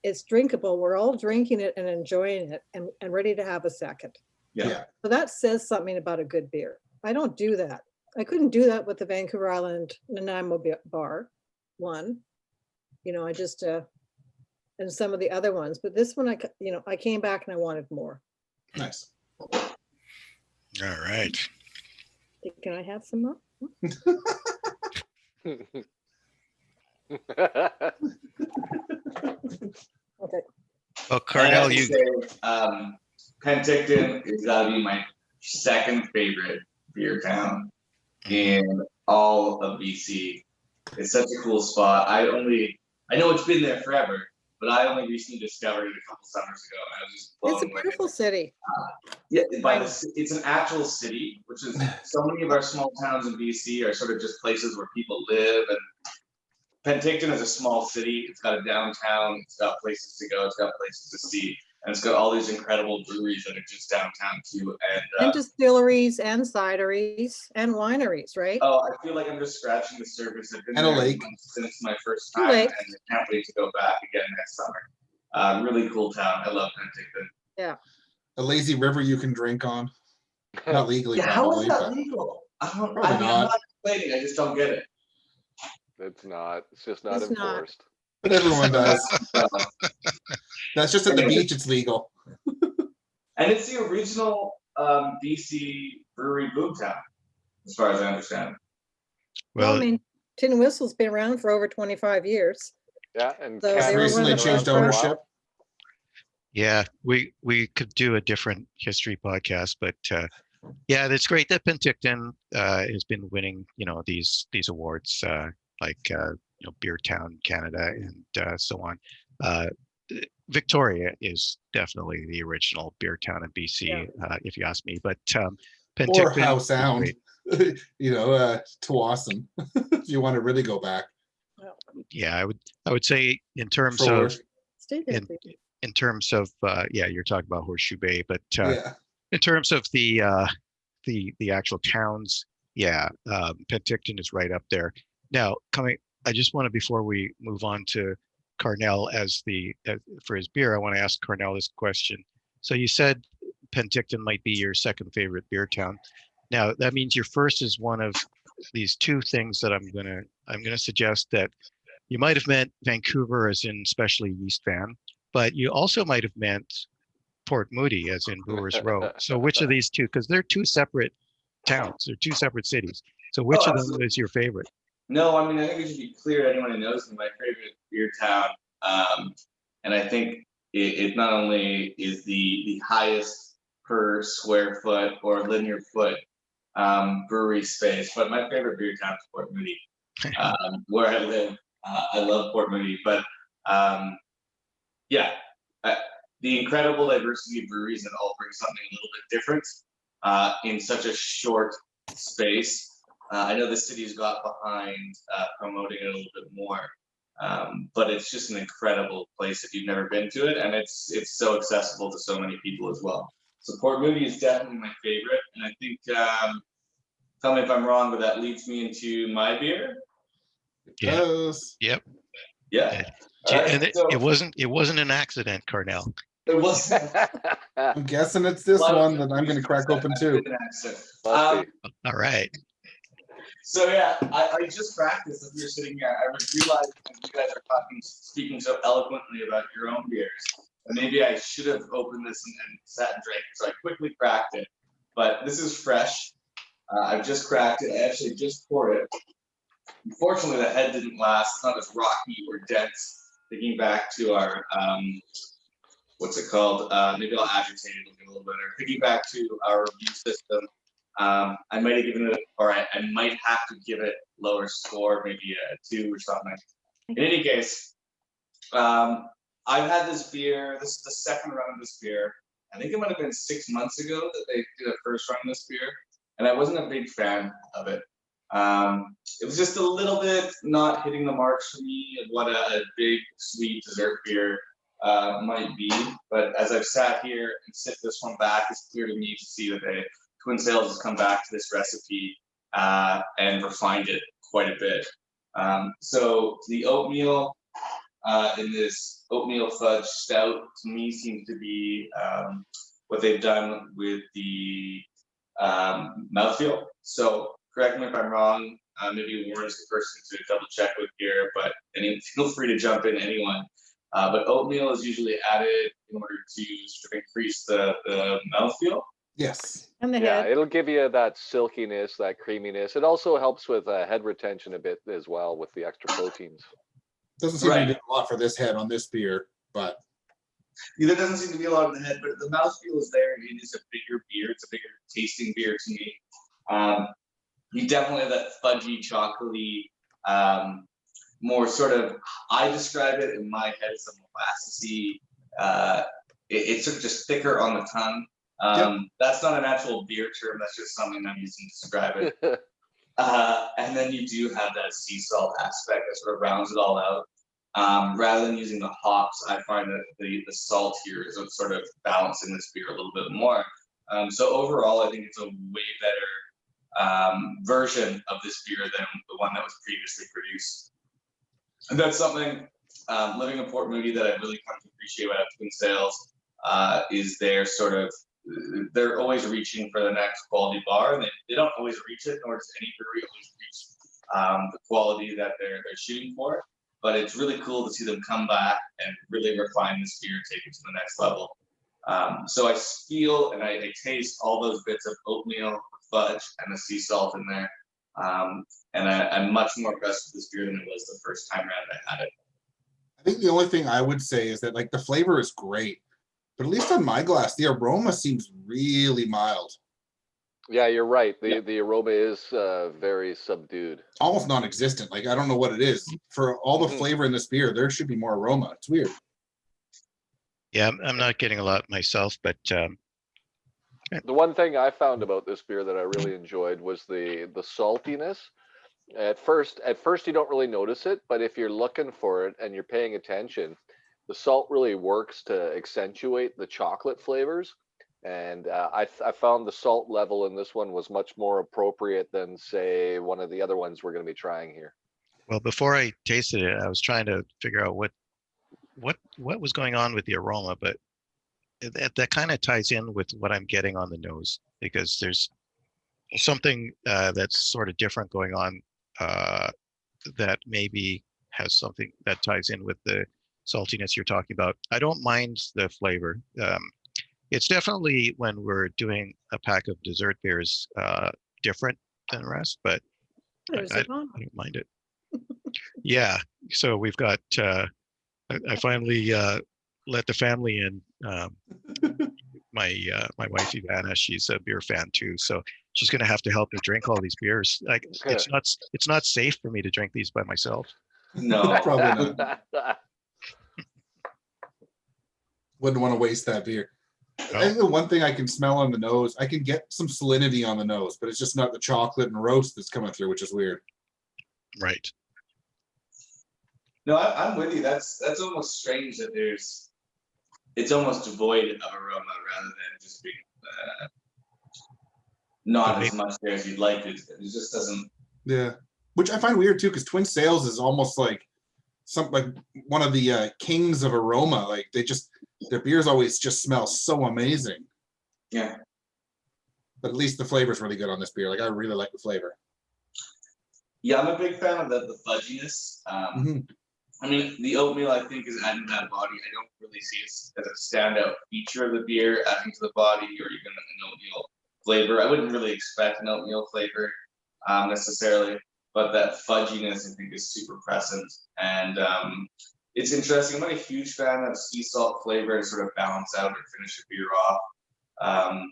It's drinkable. We're all drinking it and enjoying it and ready to have a second. Yeah. So that says something about a good beer. I don't do that. I couldn't do that with the Vancouver Island Nanaimo bar one. I just, and some of the other ones. But this one, I came back and I wanted more. Nice. All right. Can I have some more? Okay. Well, Carnell, Penticton has got to be my second favorite beer town in all of BC. It's such a cool spot. I know it's been there forever, but I only recently discovered it a couple summers ago. I was just blown It's a beautiful city. It's an actual city, which is so many of our small towns in BC are sort of just places where people live. And Penticton is a small city. It's got a downtown. It's got places to go. It's got places to see. and it's got all these incredible breweries that are just downtown too. And distilleries and cideries and wineries, right? Oh, I feel like I'm just scratching the surface. I've been And a there lake. since my first A time, lake. and I can't wait to go back again next summer. Really cool town. I love Penticton. A lazy river you can drink on. Not legally, Yeah, how is probably, that but legal? Probably I'm not. not complaining. I just don't get it. It's not. It's just not It's not. enforced. but everyone does. Uh, That's just at the beach. It's legal. and it's the original BC brewery boomtown, as far as I understand. Well, I Well, mean, Tin Whistle's been around for over 25 years. Yeah, and So Just they were one of recently the changed first- ownership. yeah, we could do a different history podcast, but yeah, that's great that Penticton has been winning, these awards like Beer Town Canada and so on. Victoria is definitely the original beer town in BC, if you ask me. But Or Penticton How is Sound. great. Tawasin. If you want to really go back Yeah, I would say in terms forward. of Stay there, in, please. in terms of you're talking about Horseshoe Bay, but Yeah. in terms of the actual towns, Penticton is right up there. Now, I just want to, before we move on to Carnell for his beer, I want to ask Carnell this question. So you said Penticton might be your second favorite beer town. Now that means your first is one of these two things that I'm gonna suggest that you might have meant Vancouver, as in especially East Van, but you also might have meant Port Moody, as in Brewers Row. So which of these two? Because they're two separate towns, they're two separate cities. So which of them Absolutely. is your favorite? No, I mean, I think it should be clear to anyone who knows me, my favorite beer town. And I think it not only is the highest per square foot or linear foot brewery space, but my favorite beer town is Port Moody, where I live. I love Port Moody, but the incredible diversity of breweries that all bring something a little bit different in such a short space. I know the city's got behind promoting it a little bit more, but it's just an incredible place if you've never been to it, and it's so accessible to so many people as well. So Port Moody is definitely my favorite, and I think, tell me if I'm wrong, but that leads me into my beer. Yeah. Yep. Yeah. And Right, so it wasn't an accident, Carnell. it was. I'm guessing it's this one that I'm going to crack open too. Lusty. All right. So yeah, I just practiced as we were sitting here. I realized when you guys are speaking so eloquently about your own beers, that maybe I should have opened this and sat and drank. So I quickly cracked it. But this is fresh. I've just cracked it. I actually just poured it. Unfortunately, the head didn't last. It's not as rocky or dense. Thinking back to our what's it called? Maybe I'll agitate it a little better. Thinking back to our review system. I might have given it, or I might have to give it lower score, maybe a 2 or something. In any case, I've had this beer. This is the second run of this beer. I think it might have been 6 months ago that they did a first run of this beer, and I wasn't a big fan of it. It was just a little bit not hitting the marks for me of what a big sweet dessert beer might be. But as I've sat here and sit this one back, it's clear to me to see that Twin Sails has come back to this recipe and refined it quite a bit. So the oatmeal in this oatmeal fudge stout to me seems to be what they've done with the mouthfeel. So correct me if I'm wrong. Maybe Warren's the person to double check with here, but feel free to jump in, anyone. But oatmeal is usually added in order to sort of increase the mouthfeel. Yes. And the Yeah, head. it'll give you that silkiness, that creaminess. It also helps with head retention a bit as well with the extra proteins. Doesn't seem to Right. be a lot for this head on this beer, but There doesn't seem to be a lot in the head, but the mouthfeel is there. It is a bigger beer. It's a bigger tasting beer to me. You definitely have that fudgy, chocolatey, more sort of, I describe it in my head as a molasses-y. It's sort of just thicker on the tongue. That's not an actual beer term. That's just something I'm using to describe it. And then you do have that sea salt aspect that sort of rounds it all out. Rather than using the hops, I find that the salt here is sort of balancing this beer a little bit more. So overall, I think it's a way better version of this beer than the one that was previously produced. And that's something, living in Port Moody, that I really come to appreciate about Twin Sails, is their sort of, they're always reaching for the next quality bar, and they don't always reach it, nor does any brewery always reach the quality that they're shooting for. But it's really cool to see them come back and really refine this beer, take it to the next level. So I feel and I taste all those bits of oatmeal, fudge, and the sea salt in there. And I'm much more impressed with this beer than it was the first time around I had it. I think the only thing I would say is that like the flavor is great, but at least on my glass, the aroma seems really mild. Yeah, you're right. The aroma is very subdued. Almost non-existent. Like, I don't know what it is. For all the flavor in this beer, there should be more aroma. It's weird. Yeah, I'm not getting a lot myself, but The one thing I found about this beer that I really enjoyed was the saltiness. At first you don't really notice it, but if you're looking for it and you're paying attention, the salt really works to accentuate the chocolate flavors. And I found the salt level in this one was much more appropriate than, say, one of the other ones we're going to be trying here. well, before I tasted it, I was trying to figure out what was going on with the aroma, but that kind of ties in with what I'm getting on the nose, because there's something that's sort of different going on that maybe has something that ties in with the saltiness you're talking about. I don't mind the flavor. It's definitely, when we're doing a pack of dessert beers, different than the rest, but I don't mind it. Yeah, so we've got, I finally let the family in. My wife Ivana, she's a beer fan too, so she's going to have to help me drink all these beers. Like, it's not safe for me to drink these by myself. No, Probably not. Wouldn't want to waste that beer. I think the one thing I can smell on the nose, I can get some salinity on the nose, but it's just not the chocolate and roast that's coming through, which is weird. Right. no, I'm with you. That's almost strange that it's almost devoid of aroma rather than just being not as much there as you'd like it. It just doesn't. Yeah, which I find weird too, because Twin Sails is almost like one of the kings of aroma. Like, their beers always just smell so amazing. Yeah. But at least the flavor's really good on this beer. Like, I really like the flavor. Yeah, I'm a big fan of the fudginess. I mean, the oatmeal, I think, is adding that body. I don't really see it as a standout feature of the beer, adding to the body, or even an oatmeal flavor. I wouldn't really expect an oatmeal flavor necessarily, but that fudginess, I think, is super present. And it's interesting. I'm not a huge fan of sea salt flavor to sort of balance out or finish a beer off.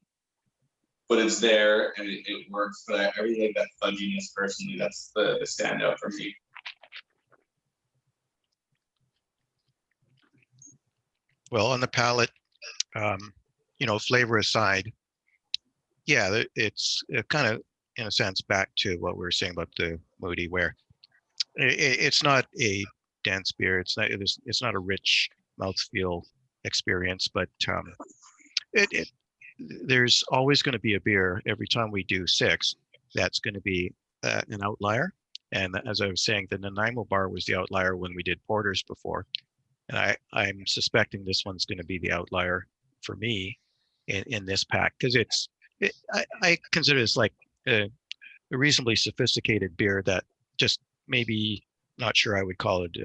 But it's there and it works. But I really like that fudginess personally. That's the standout for me. Well, on the palate, flavor aside, yeah, it's kind of, in a sense, back to what we were saying about the Moody, where it's not a dense beer. It's not a rich mouthfeel experience, but there's always going to be a beer every time we do 6 that's going to be an outlier. And as I was saying, the Nanaimo bar was the outlier when we did porters before. And I'm suspecting this one's going to be the outlier for me in this pack, because I consider this like a reasonably sophisticated beer that just maybe not sure I would call it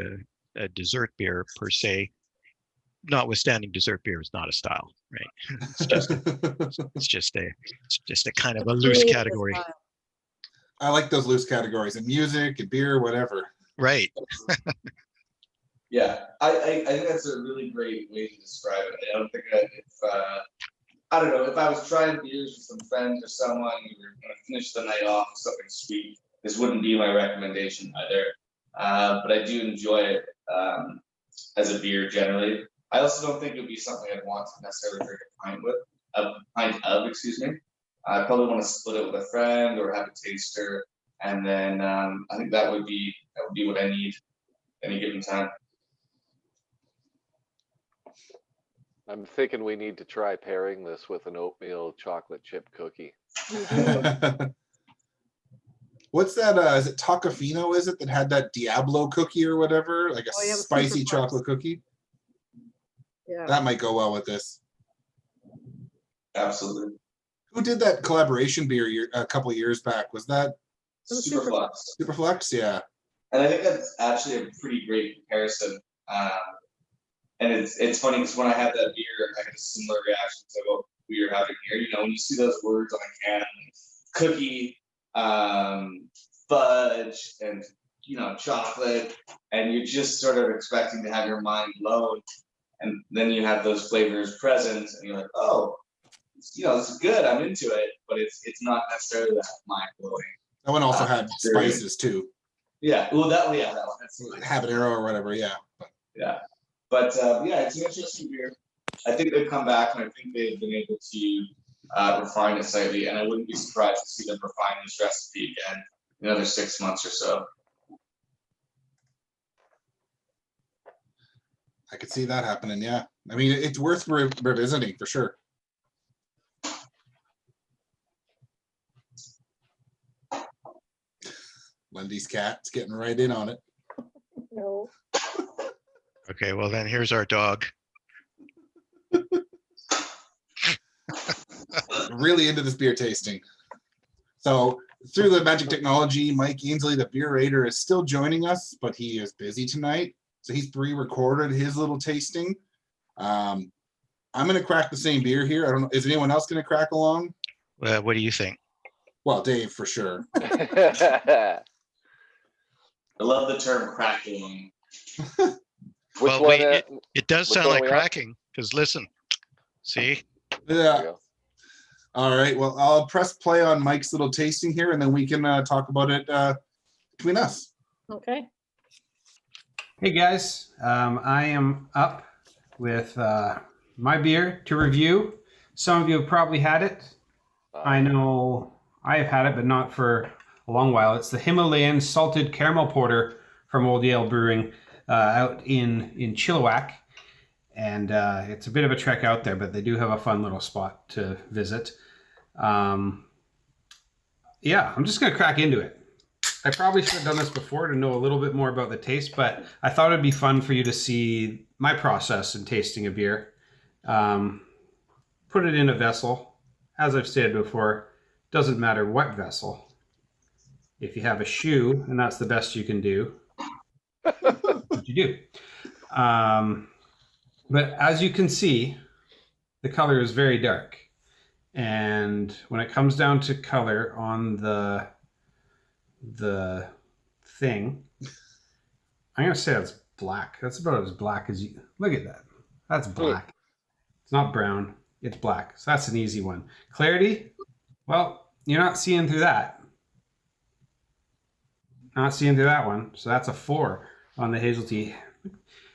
a dessert beer per se. Notwithstanding, dessert beer is not a style, right? It's just a kind of a loose category. I like those loose categories in music and beer, whatever. Right. Yeah, I think that's a really great way to describe it. I don't think I don't know, if I was trying beers with some friends or someone, we were going to finish the night off with something sweet, this wouldn't be my recommendation either. But I do enjoy it as a beer generally. I also don't think it would be something I'd want to necessarily drink a pint of, excuse me. I probably want to split it with a friend or have a taster, and then I think that would be what I need any given time. I'm thinking we need to try pairing this with an oatmeal chocolate chip cookie. What's that? Is it Tacofino? Is it that had that Diablo cookie or whatever? Like a Oh, yeah, the spicy super chocolate cookie? Yeah. That might go well with this. Absolutely. Who did that collaboration beer a couple years back? Was that Superflux. Superflux? Yeah. And I think that's actually a pretty great comparison. And it's funny because when I had that beer, I had a similar reaction to what we were having here. You know, when you see those words on a can, cookie, fudge, and chocolate, and you're just sort of expecting to have your mind blown, and then you have those flavors present, and you're like, oh, this is good. I'm into it, but it's not necessarily that mind blowing. That one also had spices too. Yeah. Well, that one. That's habanero or whatever. Yeah. Yeah. But yeah, it's an interesting beer. I think they've come back, and I think they've been able to refine it slightly. And I wouldn't be surprised to see them refine this recipe again in another 6 months or so. I could see that happening. Yeah. I mean, it's worth revisiting for sure. Lundy's cat's getting right in on it. No. Okay, well then here's our dog. Really into this beer tasting. So through the magic technology, Mike Ansley, the beer raider, is still joining us, but he is busy tonight. So he's pre-recorded his little tasting. I'm going to crack the same beer here. I don't know. Is anyone else going to crack along? What do you think? Well, Dave, for sure. I love the term cracking. Well, wait, it does sound like cracking, because listen, see? Yeah. All right. Well, I'll press play on Mike's little tasting here, and then we can talk about it between us. Okay. Hey guys, I am up with my beer to review. Some of you have probably had it. I know I have had it, but not for a long while. It's the Himalayan Salted Caramel Porter from Old Yale Brewing out in Chilliwack. And it's a bit of a trek out there, but they do have a fun little spot to visit. Yeah, I'm just going to crack into it. I probably should have done this before to know a little bit more about the taste, but I thought it'd be fun for you to see my process in tasting a beer. Put it in a vessel. As I've stated before, doesn't matter what vessel. If you have a shoe, and that's the best you can do, what you do. But as you can see, the color is very dark. And when it comes down to color on the thing, I'm going to say it's black. That's about as black as you... Look at that. That's black. It's not brown. It's black. So that's an easy one. Clarity? Well, you're not seeing through that. Not seeing through that one. So that's a 4 on the hazel tea.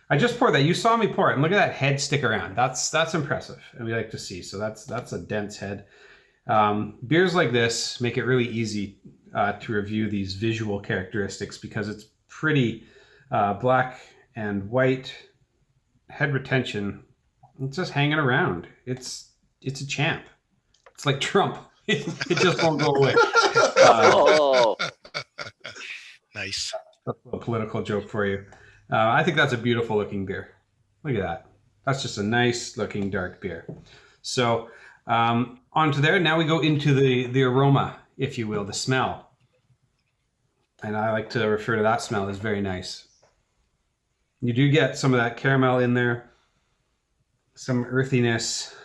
I just poured that. You saw me pour it, and look at that head stick around. That's impressive, and we like to see. So that's a dense head. Beers like this make it really easy to review these visual characteristics because it's pretty black and white. Head retention, it's just hanging around. It's a champ. It's like Trump. It just won't go away. Nice. That's a political joke for you. I think that's a beautiful looking beer. Look at that. That's just a nice looking dark beer. So onto there. Now we go into the aroma, if you will, the smell. And I like to refer to that smell as very nice. You do get some of that caramel in there, some earthiness,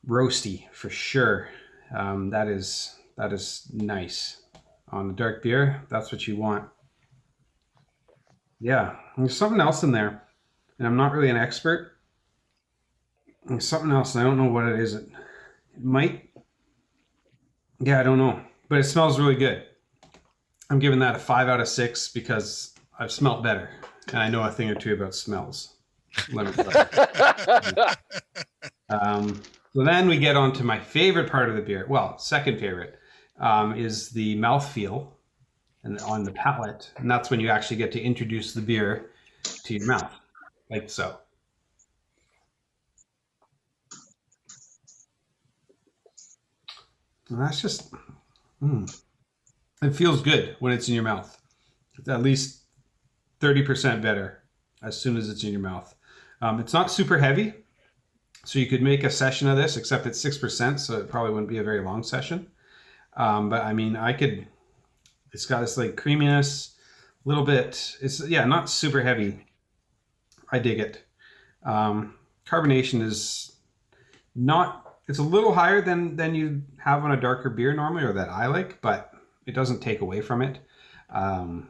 roasty for sure. That is nice. On the dark beer, that's what you want. Yeah, there's something else in there, and I'm not really an expert. There's something else, and I don't know what it is. It might, yeah, I don't know, but it smells really good. I'm giving that a 5 out of 6 because I've smelt better, and I know a thing or two about smells. Let me tell you. So then we get on to my favorite part of the beer. Well, second favorite is the mouthfeel. And on the palate, and that's when you actually get to introduce the beer to your mouth, like so. And that's just, it feels good when it's in your mouth. It's at least 30% better as soon as it's in your mouth. It's not super heavy, so you could make a session of this, except it's 6%, so it probably wouldn't be a very long session. But I mean, it's got this like creaminess, a little bit, not super heavy. I dig it. Carbonation is not, it's a little higher than you have on a darker beer normally, or that I like, but it doesn't take away from it. I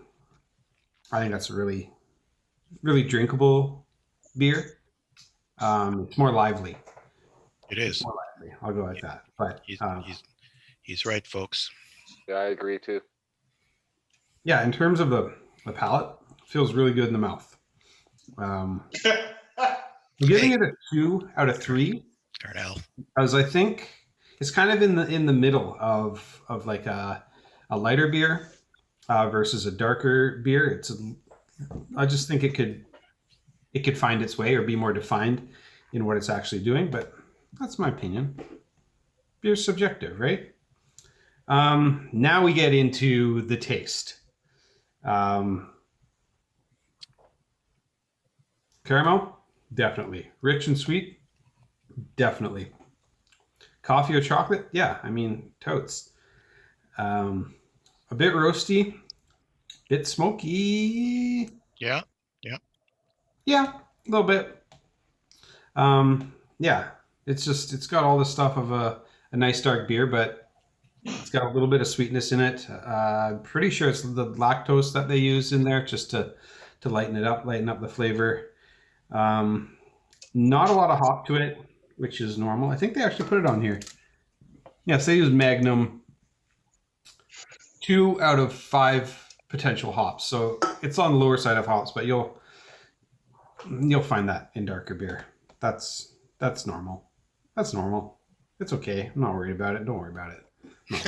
think that's a really, really drinkable beer. It's more lively. It is. It's more lively. I'll go like that. But He's right, folks. Yeah, I agree too. yeah, in terms of the palate, it feels really good in the mouth. I'm giving it a 2 out of 3. Carnell. Because I think it's kind of in the middle of like a lighter beer versus a darker beer. I just think it could find its way or be more defined in what it's actually doing, but that's my opinion. Beer's subjective, right? Now we get into the taste. Caramel, definitely. Rich and sweet, definitely. Coffee or chocolate, yeah, I mean, totes. A bit roasty, bit smoky. Yeah. Yeah, a little bit. Yeah, it's got all the stuff of a nice dark beer, but it's got a little bit of sweetness in it. I'm pretty sure it's the lactose that they use in there just to lighten up the flavor. Not a lot of hop to it, which is normal. I think they actually put it on here. Yes, they use Magnum. 2 out of 5 potential hops, so it's on the lower side of hops, but you'll find that in darker beer. That's normal. That's normal. It's okay. I'm not worried about it. Don't worry about it. I'm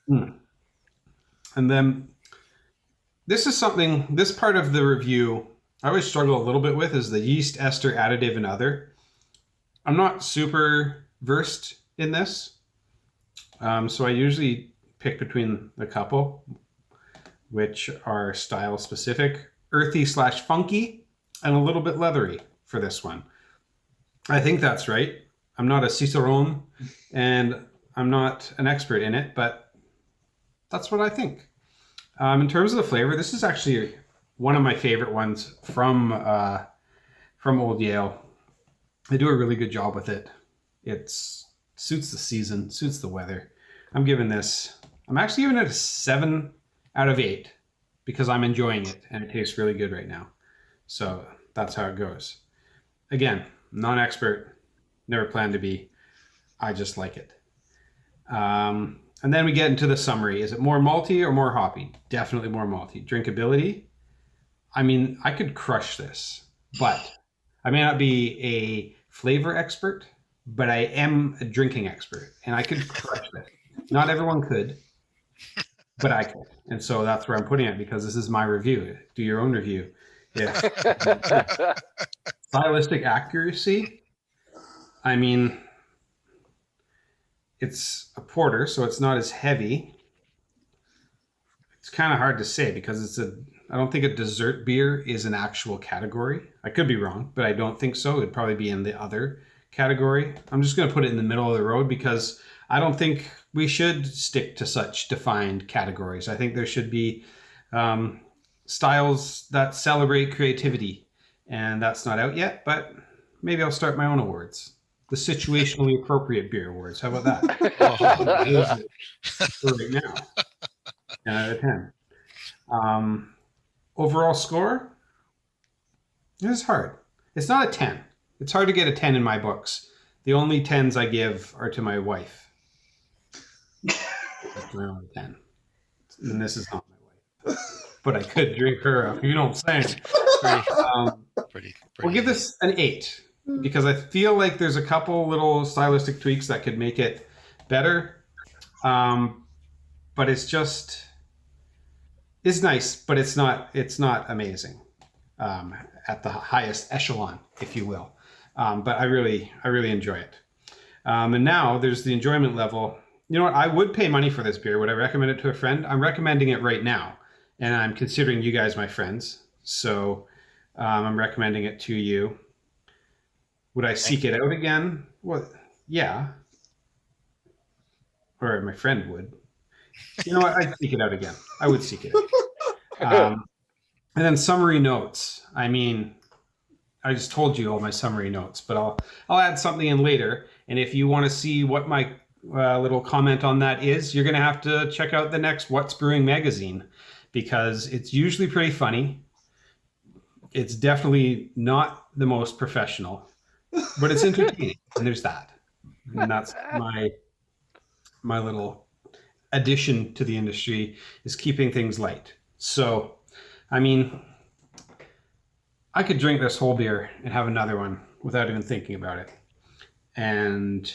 not worried. And then this part of the review I always struggle a little bit with is the yeast, ester, additive, and other. I'm not super versed in this, so I usually pick between a couple, which are style specific, earthy / funky, and a little bit leathery for this one. I think that's right. I'm not a cicerone and I'm not an expert in it, but that's what I think. In terms of the flavor, this is actually one of my favorite ones from Old Yale. They do a really good job with it. It suits the season, suits the weather. I'm actually giving it a 7 out of 8 because I'm enjoying it and it tastes really good right now. So that's how it goes. Again, non-expert, never planned to be. I just like it. And then we get into the summary. Is it more malty or more hoppy? Definitely more malty. Drinkability. I mean, I could crush this, but I may not be a flavor expert, but I am a drinking expert and I could crush it. Not everyone could, but I could. And so that's where I'm putting it because this is my review. Do your own review. Yeah. Stylistic accuracy. I mean, it's a porter, so it's not as heavy. It's kind of hard to say because I don't think a dessert beer is an actual category. I could be wrong, but I don't think so. It'd probably be in the other category. I'm just going to put it in the middle of the road because I don't think we should stick to such defined categories. I think there should be styles that celebrate creativity, and that's not out yet, but maybe I'll start my own awards. The situationally appropriate beer awards. How about that? For right now. 10 out of 10. Overall score? It's hard. It's not a 10. It's hard to get a 10 in my books. The only 10s I give are to my wife. That's my only 10. And this is not my wife. But I could drink her up. You know what I'm saying? Pretty. We'll give this an 8 because I feel like there's a couple little stylistic tweaks that could make it better. But it's nice, but it's not amazing at the highest echelon, if you will. But I really enjoy it. And now there's the enjoyment level. You know what? I would pay money for this beer. Would I recommend it to a friend? I'm recommending it right now. And I'm considering you guys my friends. So I'm recommending it to you. Would I seek it out again? Well, yeah. Or my friend would. You know what? I'd seek it out again. I would seek it out. And then summary notes. I mean, I just told you all my summary notes, but I'll add something in later. And if you want to see what my little comment on that is, you're going to have to check out the next What's Brewing magazine, because it's usually pretty funny. It's definitely not the most professional, but it's entertaining. And there's that. And that's my little addition to the industry, is keeping things light. So, I mean, I could drink this whole beer and have another one without even thinking about it. And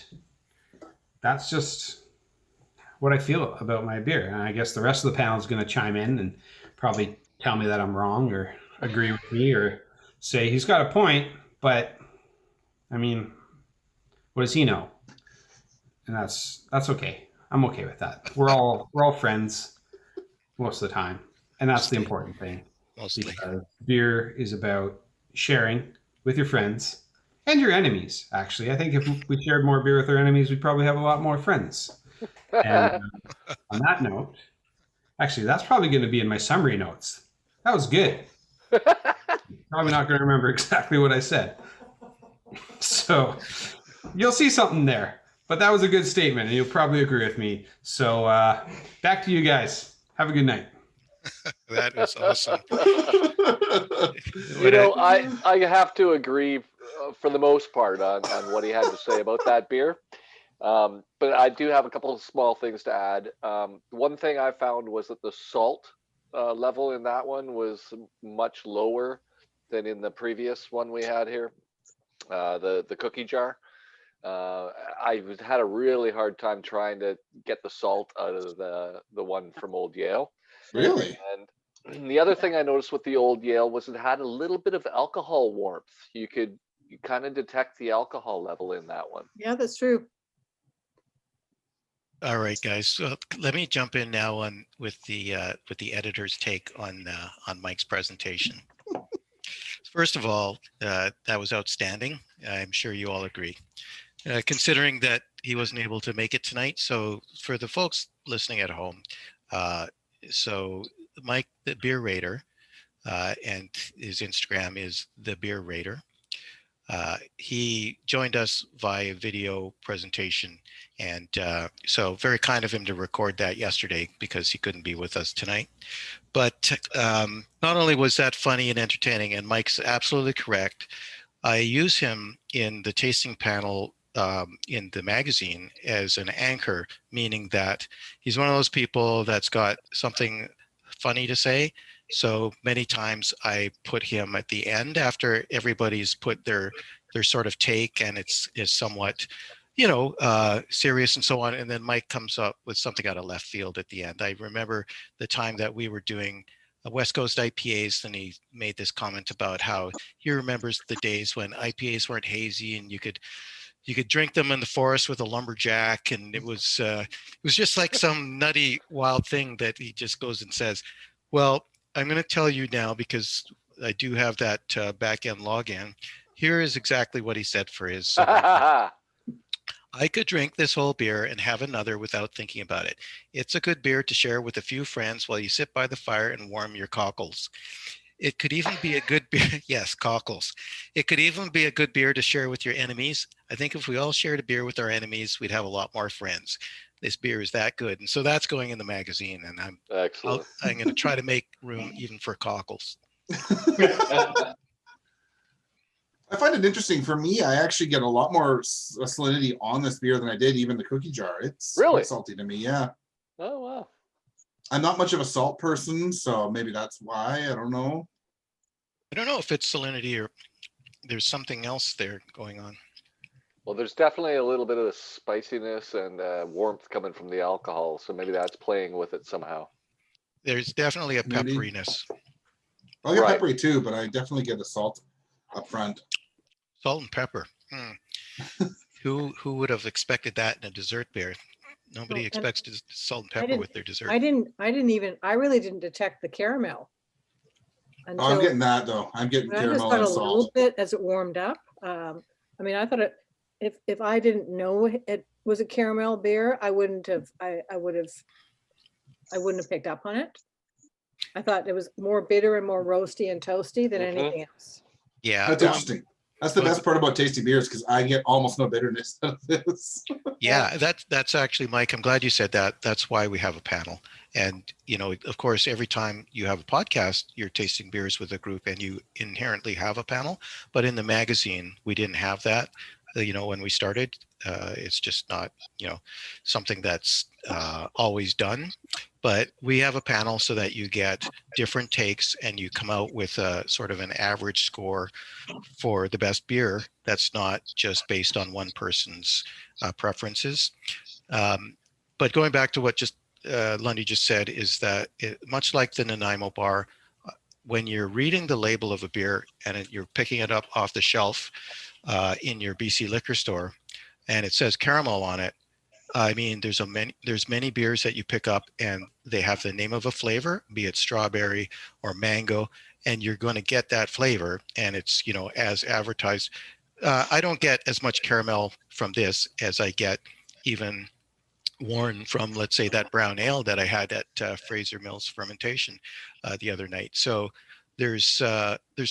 that's just what I feel about my beer. And I guess the rest of the panel is going to chime in and probably tell me that I'm wrong or agree with me or say he's got a point. But I mean, what does he know? And that's okay. I'm okay with that. We're all friends most of the time. And that's the important thing. Mostly. Because beer is about sharing with your friends and your enemies, actually. I think if we shared more beer with our enemies, we'd probably have a lot more friends. And on that note, actually, that's probably going to be in my summary notes. That was good. Probably not going to remember exactly what I said. So you'll see something there. But that was a good statement, and you'll probably agree with me. So back to you guys. Have a good night. That was awesome. You know, I have to agree for the most part on what he had to say about that beer. But I do have a couple of small things to add. One thing I found was that the salt level in that one was much lower than in the previous one we had here, the cookie jar. I had a really hard time trying to get the salt out of the one from Old Yale. Really? And the other thing I noticed with the Old Yale was it had a little bit of alcohol warmth. You kind of detect the alcohol level in that one. Yeah, that's true. All right, guys. So let me jump in now with the editor's take on Mike's presentation. First of all, that was outstanding. I'm sure you all agree. Considering that he wasn't able to make it tonight, so for the folks listening at home, so Mike, the beer raider, and his Instagram is the beer raider. He joined us via video presentation, and so very kind of him to record that yesterday because he couldn't be with us tonight. But not only was that funny and entertaining, and Mike's absolutely correct, I use him in the tasting panel in the magazine as an anchor, meaning that he's one of those people that's got something funny to say. So many times I put him at the end after everybody's put their sort of take, and it's somewhat, serious and so on. And then Mike comes up with something out of left field at the end. I remember the time that we were doing West Coast IPAs, and he made this comment about how he remembers the days when IPAs weren't hazy and you could drink them in the forest with a lumberjack, and it was just like some nutty wild thing that he just goes and says, well, I'm going to tell you now because I do have that back end login. Here is exactly what he said for his. I could drink this whole beer and have another without thinking about it. It's a good beer to share with a few friends while you sit by the fire and warm your cockles. It could even be a good beer. Yes, cockles. It could even be a good beer to share with your enemies. I think if we all shared a beer with our enemies, we'd have a lot more friends. This beer is that good. And so that's going in the magazine, and I'm going to try to make room even for cockles. I find it interesting. For me, I actually get a lot more salinity on this beer than I did even the cookie jar. It's really salty to me, yeah. Oh, wow. I'm not much of a salt person, so maybe that's why. I don't know. I don't know if it's salinity or there's something else there going on. Well, there's definitely a little bit of the spiciness and warmth coming from the alcohol, so maybe that's playing with it somehow. There's definitely a pepperiness. I get peppery too, but I definitely get the salt up front. Salt and pepper. Who would have expected that in a dessert beer? Nobody Well, and expects salt and I pepper didn't, with their dessert. I really didn't detect the caramel Oh, I'm until, getting that though. I'm getting I just caramel got and a little salt. bit as it warmed up. I mean, I thought if I didn't know it was a caramel beer, I wouldn't have picked up on it. I thought it was more bitter and more roasty and toasty than Mhm. anything else. Yeah, That's interesting. That's the going- best part about tasting beers because I get almost no bitterness out of this. yeah, that's actually, Mike, I'm glad you said that. That's why we have a panel. And, you know, of course, every time you have a podcast, you're tasting beers with a group and you inherently have a panel. But in the magazine, we didn't have that. You know, when we started, it's just not, you know, something that's always done. But we have a panel so that you get different takes and you come out with a sort of an average score for the best beer that's not just based on one person's preferences. But going back to what just Lundy just said is that much like the Nanaimo bar, when you're reading the label of a beer and you're picking it up off the shelf in your BC liquor store and it says caramel on it, I mean, there's many beers that you pick up and they have the name of a flavor, be it strawberry or mango, and you're going to get that flavor and it's, you know, as advertised. I don't get as much caramel from this as I get even worn from, let's say, that brown ale that I had at Fraser Mills Fermentation the other night. So there's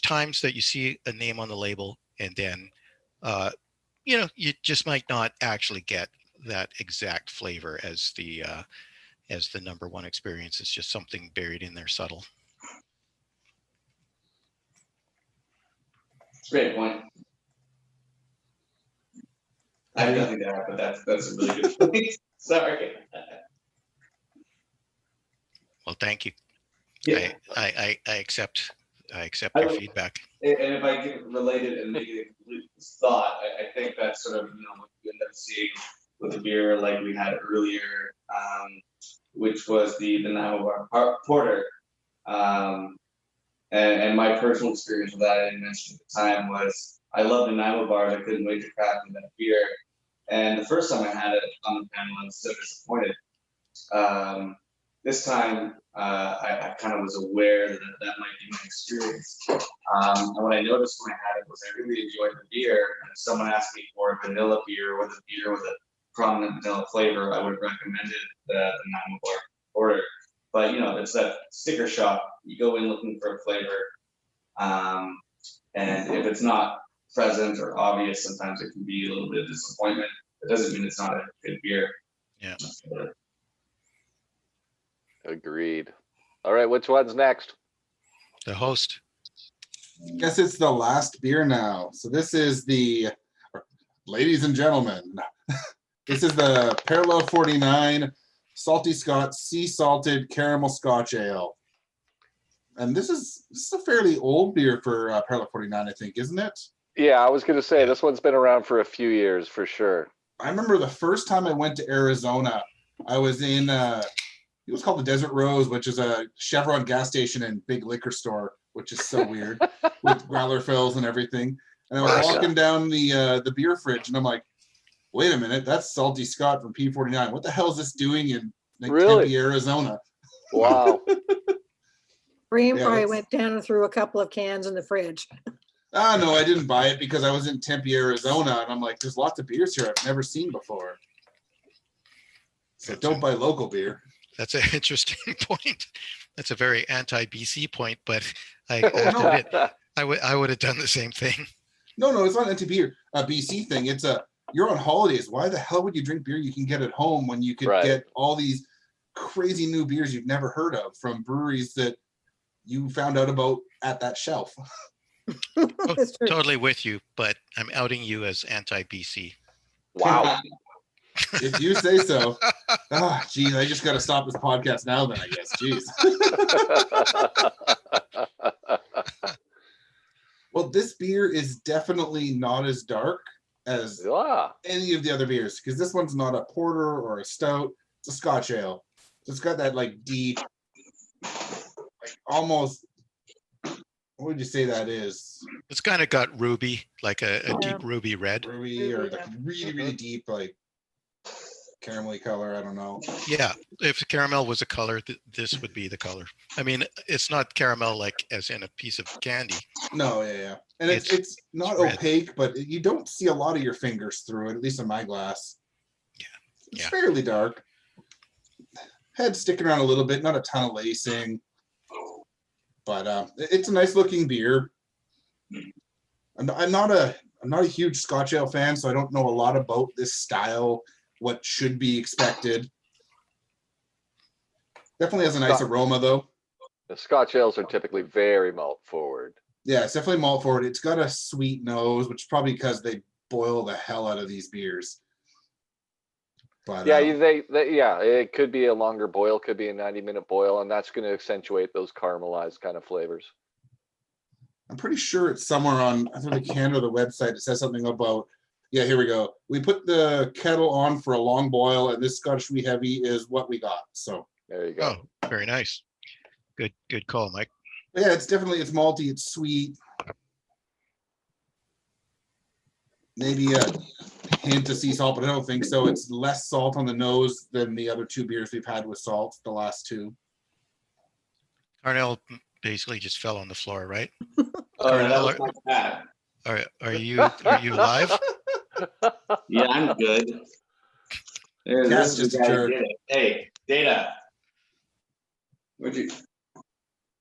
times that you see a name on the label and then, you know, you just might not actually get that exact flavor as the number one experience. It's just something buried in there subtle. Great point. I have nothing to add, but that's a really good point. Sorry. Well, thank you. Yeah. I accept I your would- feedback. And if I can relate it and make it a complete thought, I think that's sort of, you know, what you end up seeing with a beer like we had earlier, which was the Nanaimo Porter. And my personal experience with that, I didn't mention at the time, was I loved the Nanaimo bars. I couldn't wait to crack me that beer. And the first time I had it on the panel, I was so disappointed. This time, I kind of was aware that that might be my experience. And what I noticed when I had it was I really enjoyed the beer. And if someone asked me for a vanilla beer with a beer with a prominent vanilla flavor, I would have recommended the Nanaimo Porter. But, you know, it's that sticker shock. You go in looking for a flavor. And if it's not present or obvious, sometimes it can be a little bit of disappointment. It doesn't mean it's not a good beer. Yeah. Agreed. All right, which one's next? The host. Guess it's the last beer now. So this is ladies and gentlemen, this is the Parallel 49 Salty Scot Sea Salted Caramel Scotch Ale. And this is a fairly old beer for Parallel 49, I think, isn't it? Yeah, I was going to say this one's been around for a few years for sure. I remember the first time I went to Arizona, I was in it was called the Desert Rose, which is a Chevron gas station and big liquor store, which is so weird with growler fills and everything. And I was walking down the beer fridge and I'm like, wait a minute, that's Salty Scot from P49. What the hell is this doing in Tempe, Arizona? Wow. Graham probably went down and threw a couple of cans in the fridge. No, I didn't buy it because I was in Tempe, Arizona, and I'm like, there's lots of beers here I've never seen before. So don't buy local beer. That's an interesting point. That's a very anti-BC point, but I have to admit, I would have done the same thing. No, it's not an anti-beer BC thing. It's you're on holidays. Why the hell would you drink beer you can get at home when you could get all these crazy new beers you've never heard of from breweries that you found out about at that shelf? Totally with you, but I'm outing you as anti-BC. Wow. If you say so. Oh, geez, I just got to stop this podcast now then, I guess. Jeez. Well, this beer is definitely not as dark as any of the other beers because this one's not a porter or a stout. It's a Scotch ale. So it's got that like deep, like almost what would you say that is? It's kind of got ruby, like a Yeah. deep ruby red. Ruby or Ruby, like yeah. really, really deep, like caramelly color. I don't know. Yeah, if caramel was a color, this would be the color. I mean, it's not caramel like as in a piece of candy. No, yeah. And it's not red. opaque, but you don't see a lot of your fingers through it, at least in my glass. Yeah. It's Yeah. fairly dark. Head sticking around a little bit, not a ton of lacing. But it's a nice looking beer. I'm not a huge Scotch ale fan, so I don't know a lot about this style, what should be expected. Definitely has a nice aroma though. The Scotch ales are typically very malt forward. Yeah, it's definitely malt forward. It's got a sweet nose, which is probably because they boil the hell out of these beers. But Yeah, yeah, it could be a longer boil, could be a 90-minute boil, and that's going to accentuate those caramelized kind of flavors. I'm pretty sure it's somewhere on either the can or the website. It says something about, yeah, here we go. We put the kettle on for a long boil, and this Scottish Wee Heavy is what we got. So There you go. Oh, very nice. Good call, Mike. yeah, it's malty, it's sweet. Maybe a hint of sea salt, but I don't think so. It's less salt on the nose than the other two beers we've had with salt, the last two. Carnell basically just fell on the floor, right? Oh, that was my bad. Are you live? Yeah, I'm good. That's This is just the a guy who jerk. did it. Hey, Data. Where'd you?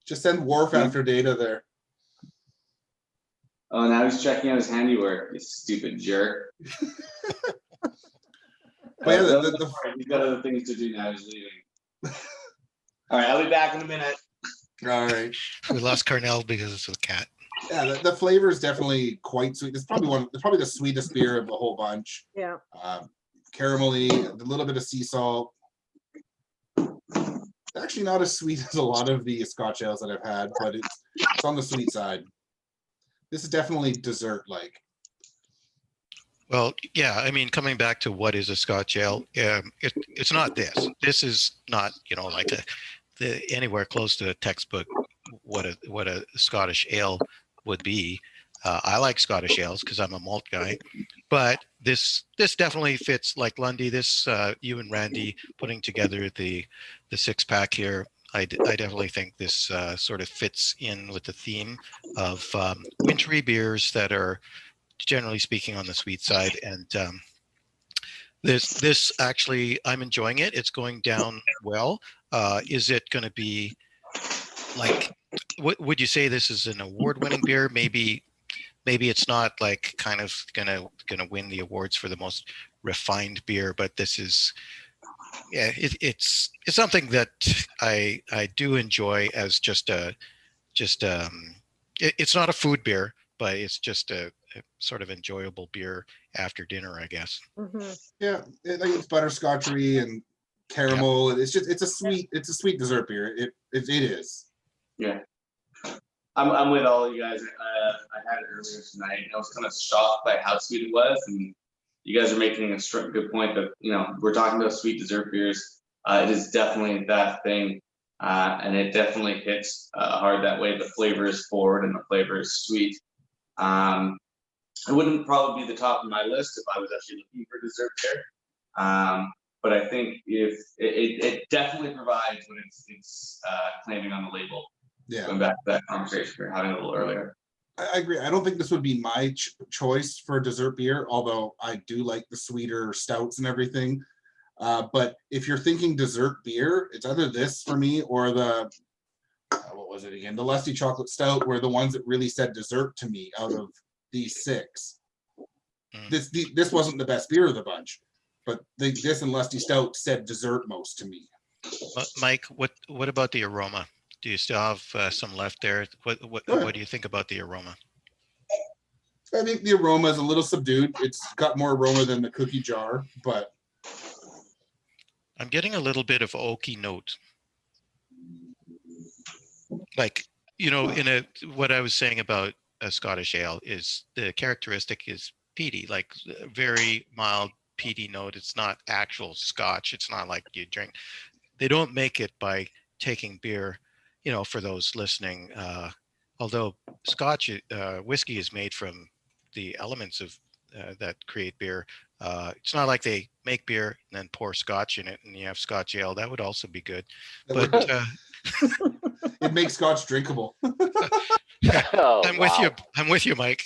Just send Wharf after Data there. Oh, now he's checking out his handiwork. You stupid jerk. But yeah, He's got other things to do now. He's leaving. All right, I'll be back in a minute. all right. We lost Carnell because it's a cat. Yeah, the flavor is definitely quite sweet. It's probably the sweetest beer of the whole bunch. Yeah. Caramelly, a little bit of sea salt. Actually, not as sweet as a lot of the Scotch ales that I've had, but it's on the sweet side. This is definitely dessert-like. Well, yeah, I mean, coming back to what is a Scotch ale, it's not this. This is not, like anywhere close to a textbook what a Scottish ale would be. I like Scottish ales because I'm a malt guy, but this definitely fits like Lundy. This you and Randy putting together the 6-pack here. I definitely think this sort of fits in with the theme of wintry beers that are generally speaking on the sweet side. And this actually, I'm enjoying it. It's going down well. Is it going to be like, what would you say this is an award-winning beer? Maybe it's not like kind of gonna win the awards for the most refined beer, but this is, yeah, it's something that I do enjoy as it's not a food beer, but it's just a sort of enjoyable beer after dinner, I guess. Mhm. Yeah, it's butterscotchery and caramel. It's a sweet dessert beer. It is. Yeah. I'm with all you guys. I had it earlier tonight, and I was kind of shocked by how sweet it was. And you guys are making a good point that we're talking about sweet dessert beers. It is definitely that thing, and it definitely hits hard that way. The flavor is forward, and the flavor is sweet. It wouldn't probably be the top of my list if I was actually looking for dessert beer. But I think if it definitely provides what it's claiming on the label. Yeah. Going back to that conversation we were having a little earlier. I agree. I don't think this would be my choice for dessert beer, although I do like the sweeter stouts and everything. But if you're thinking dessert beer, it's either this for me or the, what was it again? The Lusty chocolate stout were the ones that really said dessert to me out of these 6. This wasn't the best beer of the bunch, but this and Lusty stout said dessert most to me. Mike, what about the aroma? Do you still have some left there? What do you think about the aroma? I think the aroma is a little subdued. It's got more aroma than the cookie jar, but I'm getting a little bit of oaky note. Like, what I was saying about a Scottish ale is the characteristic is peaty, like very mild peaty note. It's not actual Scotch. It's not like you drink. They don't make it by taking beer, for those listening although Scotch whiskey is made from the elements of that create beer. It's not like they make beer and then pour Scotch in it and you have Scotch ale. That would also be good. That But would- it makes Scotch drinkable. Oh, I'm with you. wow. I'm with you, Mike.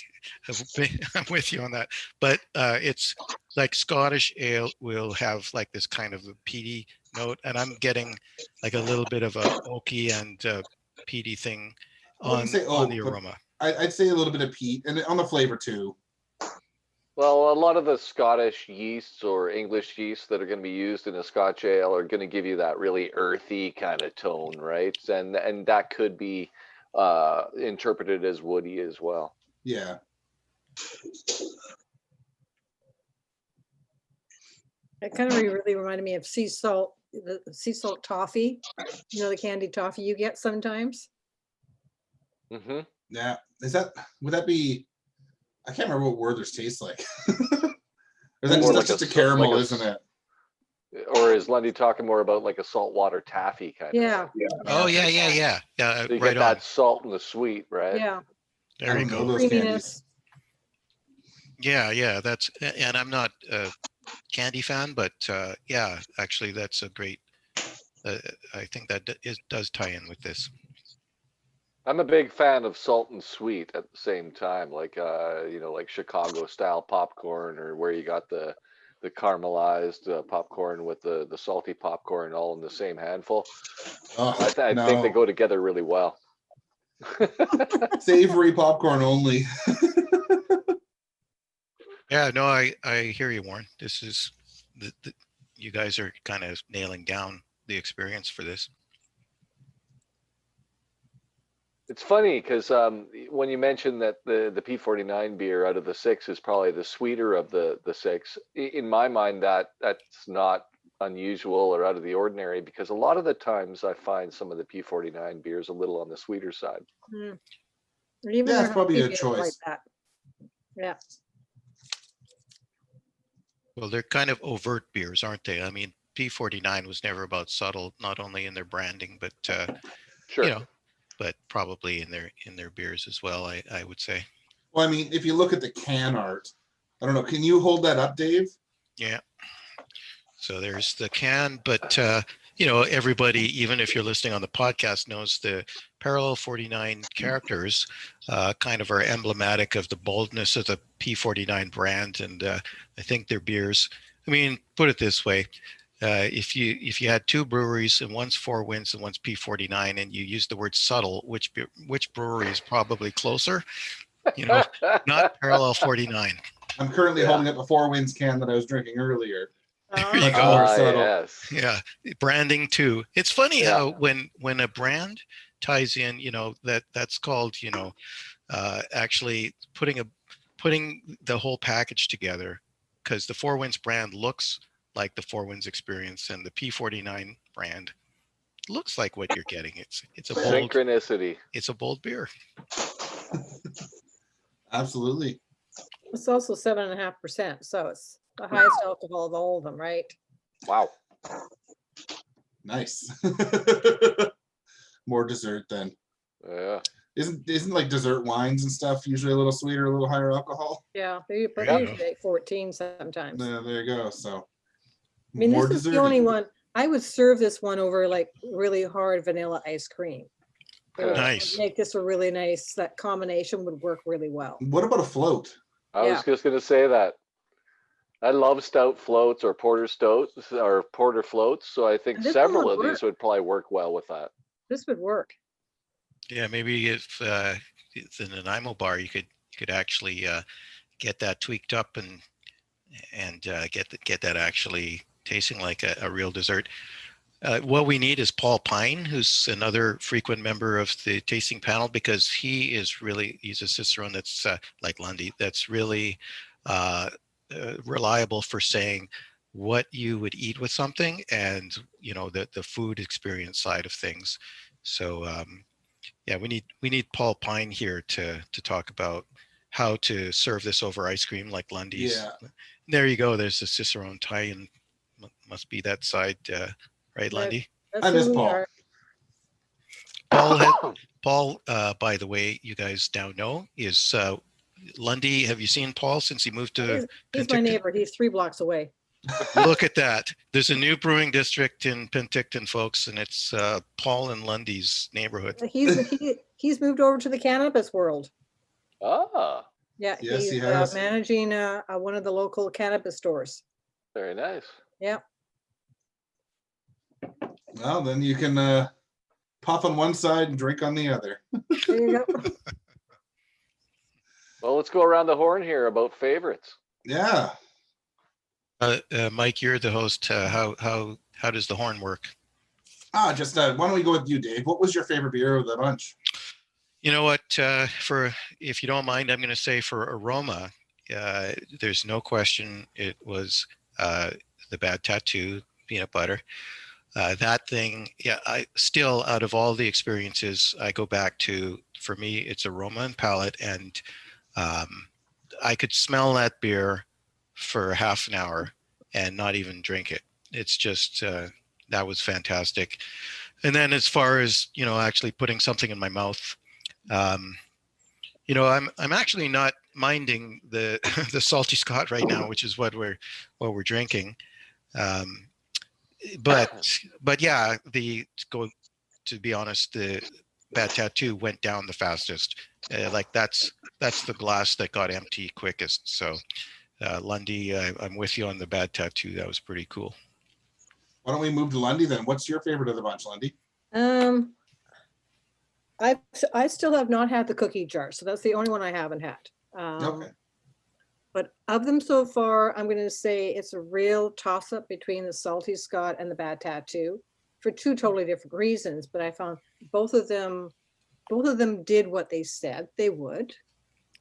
I'm with you on that. But it's like Scottish ale will have like this kind of a peaty note, and I'm getting like a little bit of a oaky and peaty thing I wouldn't say on the oak, but aroma. I'd say a little bit of peat and on the flavor too. Well, a lot of the Scottish yeasts or English yeasts that are going to be used in a Scotch ale are going to give you that really earthy kind of tone, right? And that could be interpreted as woody as well. Yeah. It kind of really reminded me of sea salt, the sea salt toffee. You know, the candied toffee you get sometimes. Hmm. Yeah. Would that be, I can't remember what Werther's tastes like. Or that's More just, like just a caramel, like a isn't it? Or is Lundy talking more about like a saltwater taffy kind of? Yeah, Oh yeah. So you Right get on. that salt and the sweet, right? yeah. There I you don't know go. those candies. Creaminess. Yeah. That's, and I'm not a candy fan, but yeah, actually, that's a great. I think that does tie in with this. I'm a big fan of salt and sweet at the same time, like like Chicago style popcorn, or where you got the caramelized popcorn with the salty popcorn all in the same handful. Oh, I think they no. go together really well. Savory popcorn only. Yeah, no, I hear you, Warren. This is you guys are kind of nailing down the experience for this. It's funny because when you mentioned that the P49 beer out of the six is probably the sweeter of the six, in my mind that's not unusual or out of the ordinary, because a lot of the times I find some of the P49 beers a little on the sweeter side. Mm. Even Yeah, their it's probably hoppy a beers choice. like that. Yeah. Well, they're kind of overt beers, aren't they? I mean, P49 was never about subtle, not only in their branding, but Sure. but probably in their beers as well. I would say. Well, I mean, if you look at the can art, I don't know. Can you hold that up, Dave? Yeah. So there's the can, but everybody, even if you're listening on the podcast, knows the Parallel 49 characters kind of are emblematic of the boldness of the P49 brand, and I think their beers. I mean, put it this way: if you had two breweries and one's Four Winds and one's P49, and you use the word subtle, which brewery is probably closer? Not Parallel 49. I'm currently holding up a Four Winds can that I was drinking earlier. There you Much go. more subtle. Yes. Yeah, branding too. It's funny Yeah. how when a brand ties in, that's called actually putting the whole package together, because the Four Winds brand looks like the Four Winds experience, and the P49 brand looks like what you're getting. It's a bold Synchronicity. it's a bold beer. Absolutely. It's also 7.5%, so it's the highest alcohol of all of them, right? Wow. Nice. More dessert then. Yeah. Isn't like dessert wines and stuff usually a little sweeter, a little higher alcohol? Yeah, they There you usually like 14 sometimes. There you go. So I mean, more this is the dessert. only one, I would serve this one over like really hard vanilla ice cream. It would Nice. make this a really nice, that combination would work really well. What about a float? I was just gonna say that. I love stout floats or porter stouts or porter floats, so I think And this several one of would these would probably work well with that. This would work. Yeah, maybe if it's in the Nanaimo bar, you could actually get that tweaked up and get that actually tasting like a real dessert. What we need is Paul Pine, who's another frequent member of the tasting panel, because he's a cicerone that's like Lundy, that's really reliable for saying what you would eat with something, and the food experience side of things. So yeah, we need Paul Pine here to talk about how to serve this over ice cream like Lundy's. Yeah. There you go. There's the cicerone tie, and must be that side, right, Lundy? That's I miss who we Paul. are. Paul, by the way, you guys now know, is Lundy. Have you seen Paul since he moved to He's my Penticton? neighbor. He's 3 blocks away. Look at that. There's a new brewing district in Penticton, folks, and it's Paul and Lundy's neighborhood. He's moved over to the cannabis world. Ah, Yeah, Yes, he's he has. managing one of the local cannabis stores. very nice. Yeah. Well, then you can pop on one side and drink on the other. There you go. Well, let's go around the horn here about favorites. Yeah. Mike, you're the host. How does the horn work? Why don't we go with you, Dave? What was your favorite beer of the bunch? You know what? If you don't mind, I'm going to say for aroma, there's no question it was the Bad Tattoo peanut butter. That thing, yeah. I still, out of all the experiences, I go back to. For me, it's aroma and palate, and I could smell that beer for half an hour and not even drink it. It's just that was fantastic. And then as far as actually putting something in my mouth. I'm actually not minding the the salty Scot right now, which is what we're drinking. But yeah, to be honest, the Bad Tattoo went down the fastest. That's the glass that got empty quickest. So Lundy, I'm with you on the Bad Tattoo. That was pretty cool. Why don't we move to Lundy then? What's your favorite of the bunch, Lundy? I still have not had the cookie jar, so that's the only one I haven't had. Okay. But of them so far, I'm going to say it's a real toss-up between the Salty Scot and the Bad Tattoo for 2 totally different reasons. But I found both of them did what they said they would.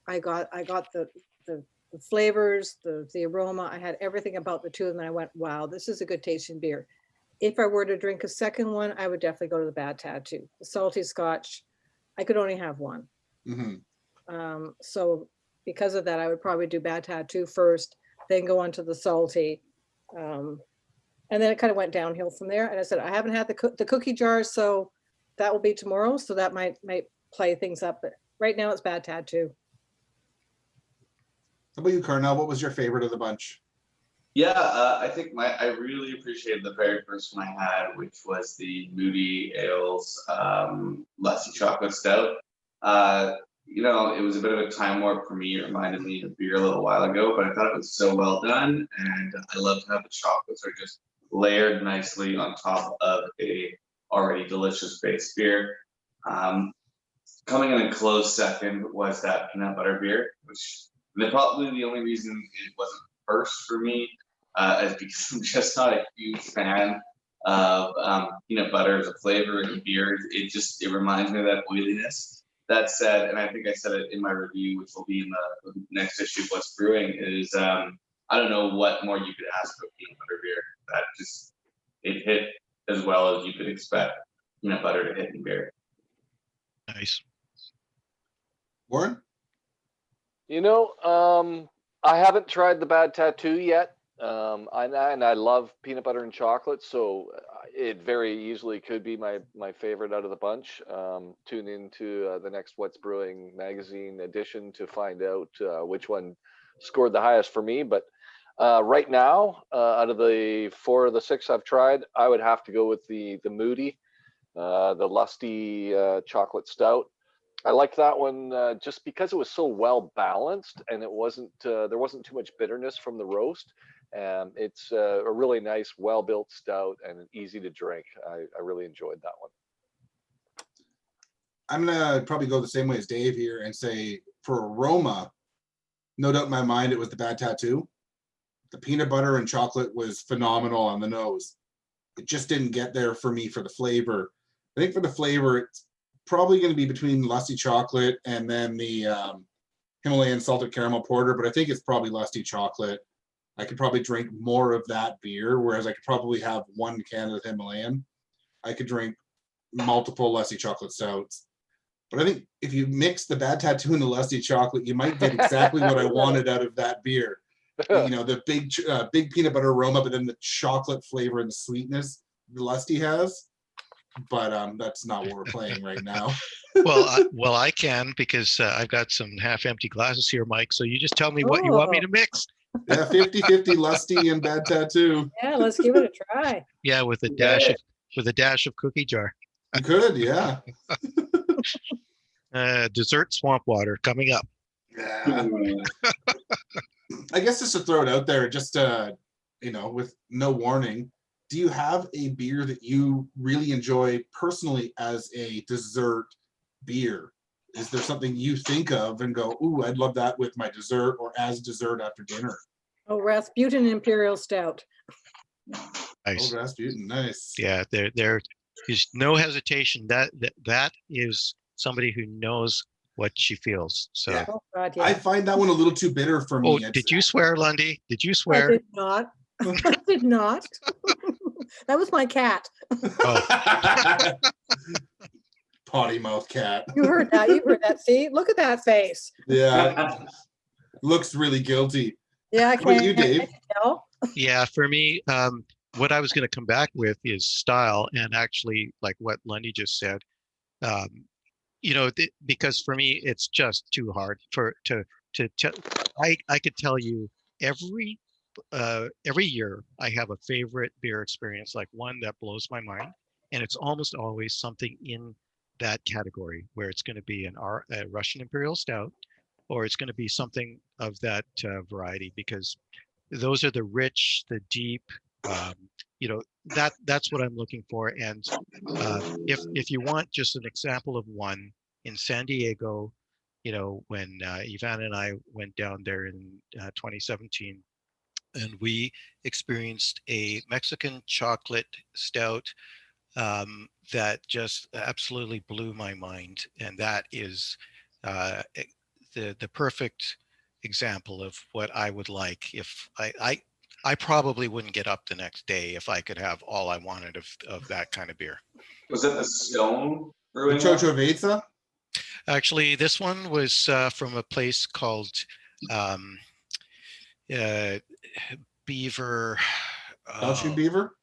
I got the flavors, the aroma. I had everything about the 2 of them, and I went, wow, this is a good tasting beer. If I were to drink a second one, I would definitely go to the Bad Tattoo. The Salty Scotch, I could only have one. Mm-hmm. So because of that, I would probably do Bad Tattoo first, then go on to the Salty. And then it kind of went downhill from there. And I said, I haven't had the cookie jar, so that will be tomorrow. So that might play things up. But right now it's Bad Tattoo. How about you, Carnell? What was your favorite of the bunch? Yeah, I think I really appreciated the very first one I had, which was the Moody Ales Lusty Chocolate Stout. It was a bit of a time warp for me. It reminded me of beer a little while ago, but I thought it was so well done, and I love how the chocolates are just layered nicely on top of a already delicious base beer. Coming in a close second was that peanut butter beer, which probably the only reason it wasn't first for me is because I'm just not a huge fan of peanut butter as a flavor in beer. It reminds me of that oiliness. That said, and I think I said it in my review, which will be in the next issue of What's Brewing, is I don't know what more you could ask for peanut butter beer. It hit as well as you could expect peanut butter to hit in beer. Nice. Warren? I haven't tried the Bad Tattoo yet. And I love peanut butter and chocolate, so it very easily could be my favorite out of the bunch. Tune into the next What's Brewing magazine edition to find out which one scored the highest for me. But right now, out of the 4 of the 6 I've tried, I would have to go with the Moody, the Lusty chocolate stout. I liked that one just because it was so well balanced, and it wasn't there wasn't too much bitterness from the roast. It's a really nice, well-built stout and easy to drink. I really enjoyed that one. I'm gonna probably go the same way as Dave here and say for aroma, no doubt in my mind it was the Bad Tattoo. The peanut butter and chocolate was phenomenal on the nose. It just didn't get there for me for the flavor. I think for the flavor, it's probably going to be between Lusty Chocolate and then the Himalayan Salted Caramel Porter, but I think it's probably Lusty Chocolate. I could probably drink more of that beer, whereas I could probably have 1 can of Himalayan. I could drink multiple Lusty Chocolate Stouts. But I think if you mix the Bad Tattoo and the Lusty Chocolate, you might get exactly what I wanted out of that beer. The big peanut butter aroma, but then the chocolate flavor and the sweetness the Lusty has. but that's not what we're playing right now. Well, I can because I've got some half-empty glasses here, Mike. So you just tell me what you want me to mix. Yeah, 50-50 Lusty and Bad Tattoo. Yeah, let's give it a try. Yeah, with a dash of cookie jar. You could, yeah. Dessert swamp water coming up. Yeah. I guess just to throw it out there, just with no warning, do you have a beer that you really enjoy personally as a dessert beer? Is there something you think of and go, ooh, I'd love that with my dessert or as dessert after dinner? Oh, Rasputin Imperial Stout. Nice. Oh, Rasputin, nice. Yeah, there is no hesitation. That is somebody who knows what she feels. So. Yeah. Oh, God, yeah. I find that one a little too bitter for me. Oh, did you swear, Lundy? Did you I swear? did not. I did not. That was my cat. Oh. Potty mouth cat. You heard that. You heard that. See, look at that face. Yeah. Looks really guilty. Yeah, I What about can't you, Dave? tell. Yeah, for me, what I was going to come back with is style, and actually, like what Lundy just said, because for me, it's just too hard I could tell you every year I have a favorite beer experience, like one that blows my mind, and it's almost always something in that category where it's going to be a Russian Imperial Stout, or it's going to be something of that variety, because those are the rich, the deep, that's what I'm looking for. And if you want just an example of one, in San Diego, when Ivan and I went down there in 2017, and we experienced a Mexican chocolate stout that just absolutely blew my mind. And that is the perfect example of what I would like. If I probably wouldn't get up the next day if I could have all I wanted of that kind of beer. Was that the Stone The Brewing? Chochoveza? Actually, this one was from a place called Beaver. Belching Beaver?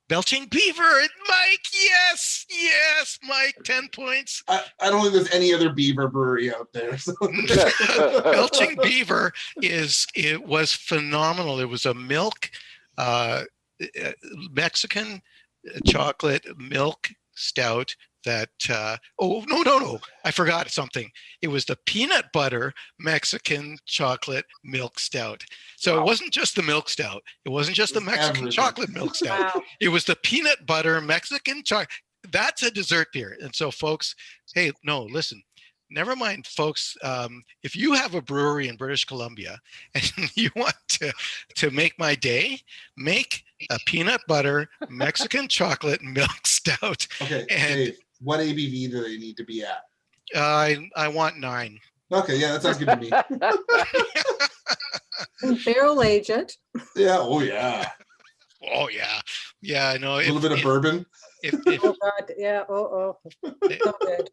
Belching Beaver, Mike. Yes, Mike. 10 points. I don't think there's any other beaver brewery out there. So. Belching Beaver was phenomenal. It was a milk, Mexican chocolate milk stout that no, I forgot something. It was the peanut butter Mexican chocolate milk stout. So It wasn't just the milk stout. It wasn't just the Mexican chocolate milk stout. Wow. It was the peanut butter Mexican chocolate. That's a dessert beer. And so, folks, hey, no, listen. Never mind, folks. If you have a brewery in British Columbia and you want to make my day, make a peanut butter Mexican chocolate milk stout. Okay, and Dave, what ABV do they need to be at? I want 9. Okay, yeah, that sounds good to me. And barrel aged. Yeah, oh yeah. Oh yeah. I know. A little bit of bourbon. If Oh God, yeah. Oh. So good.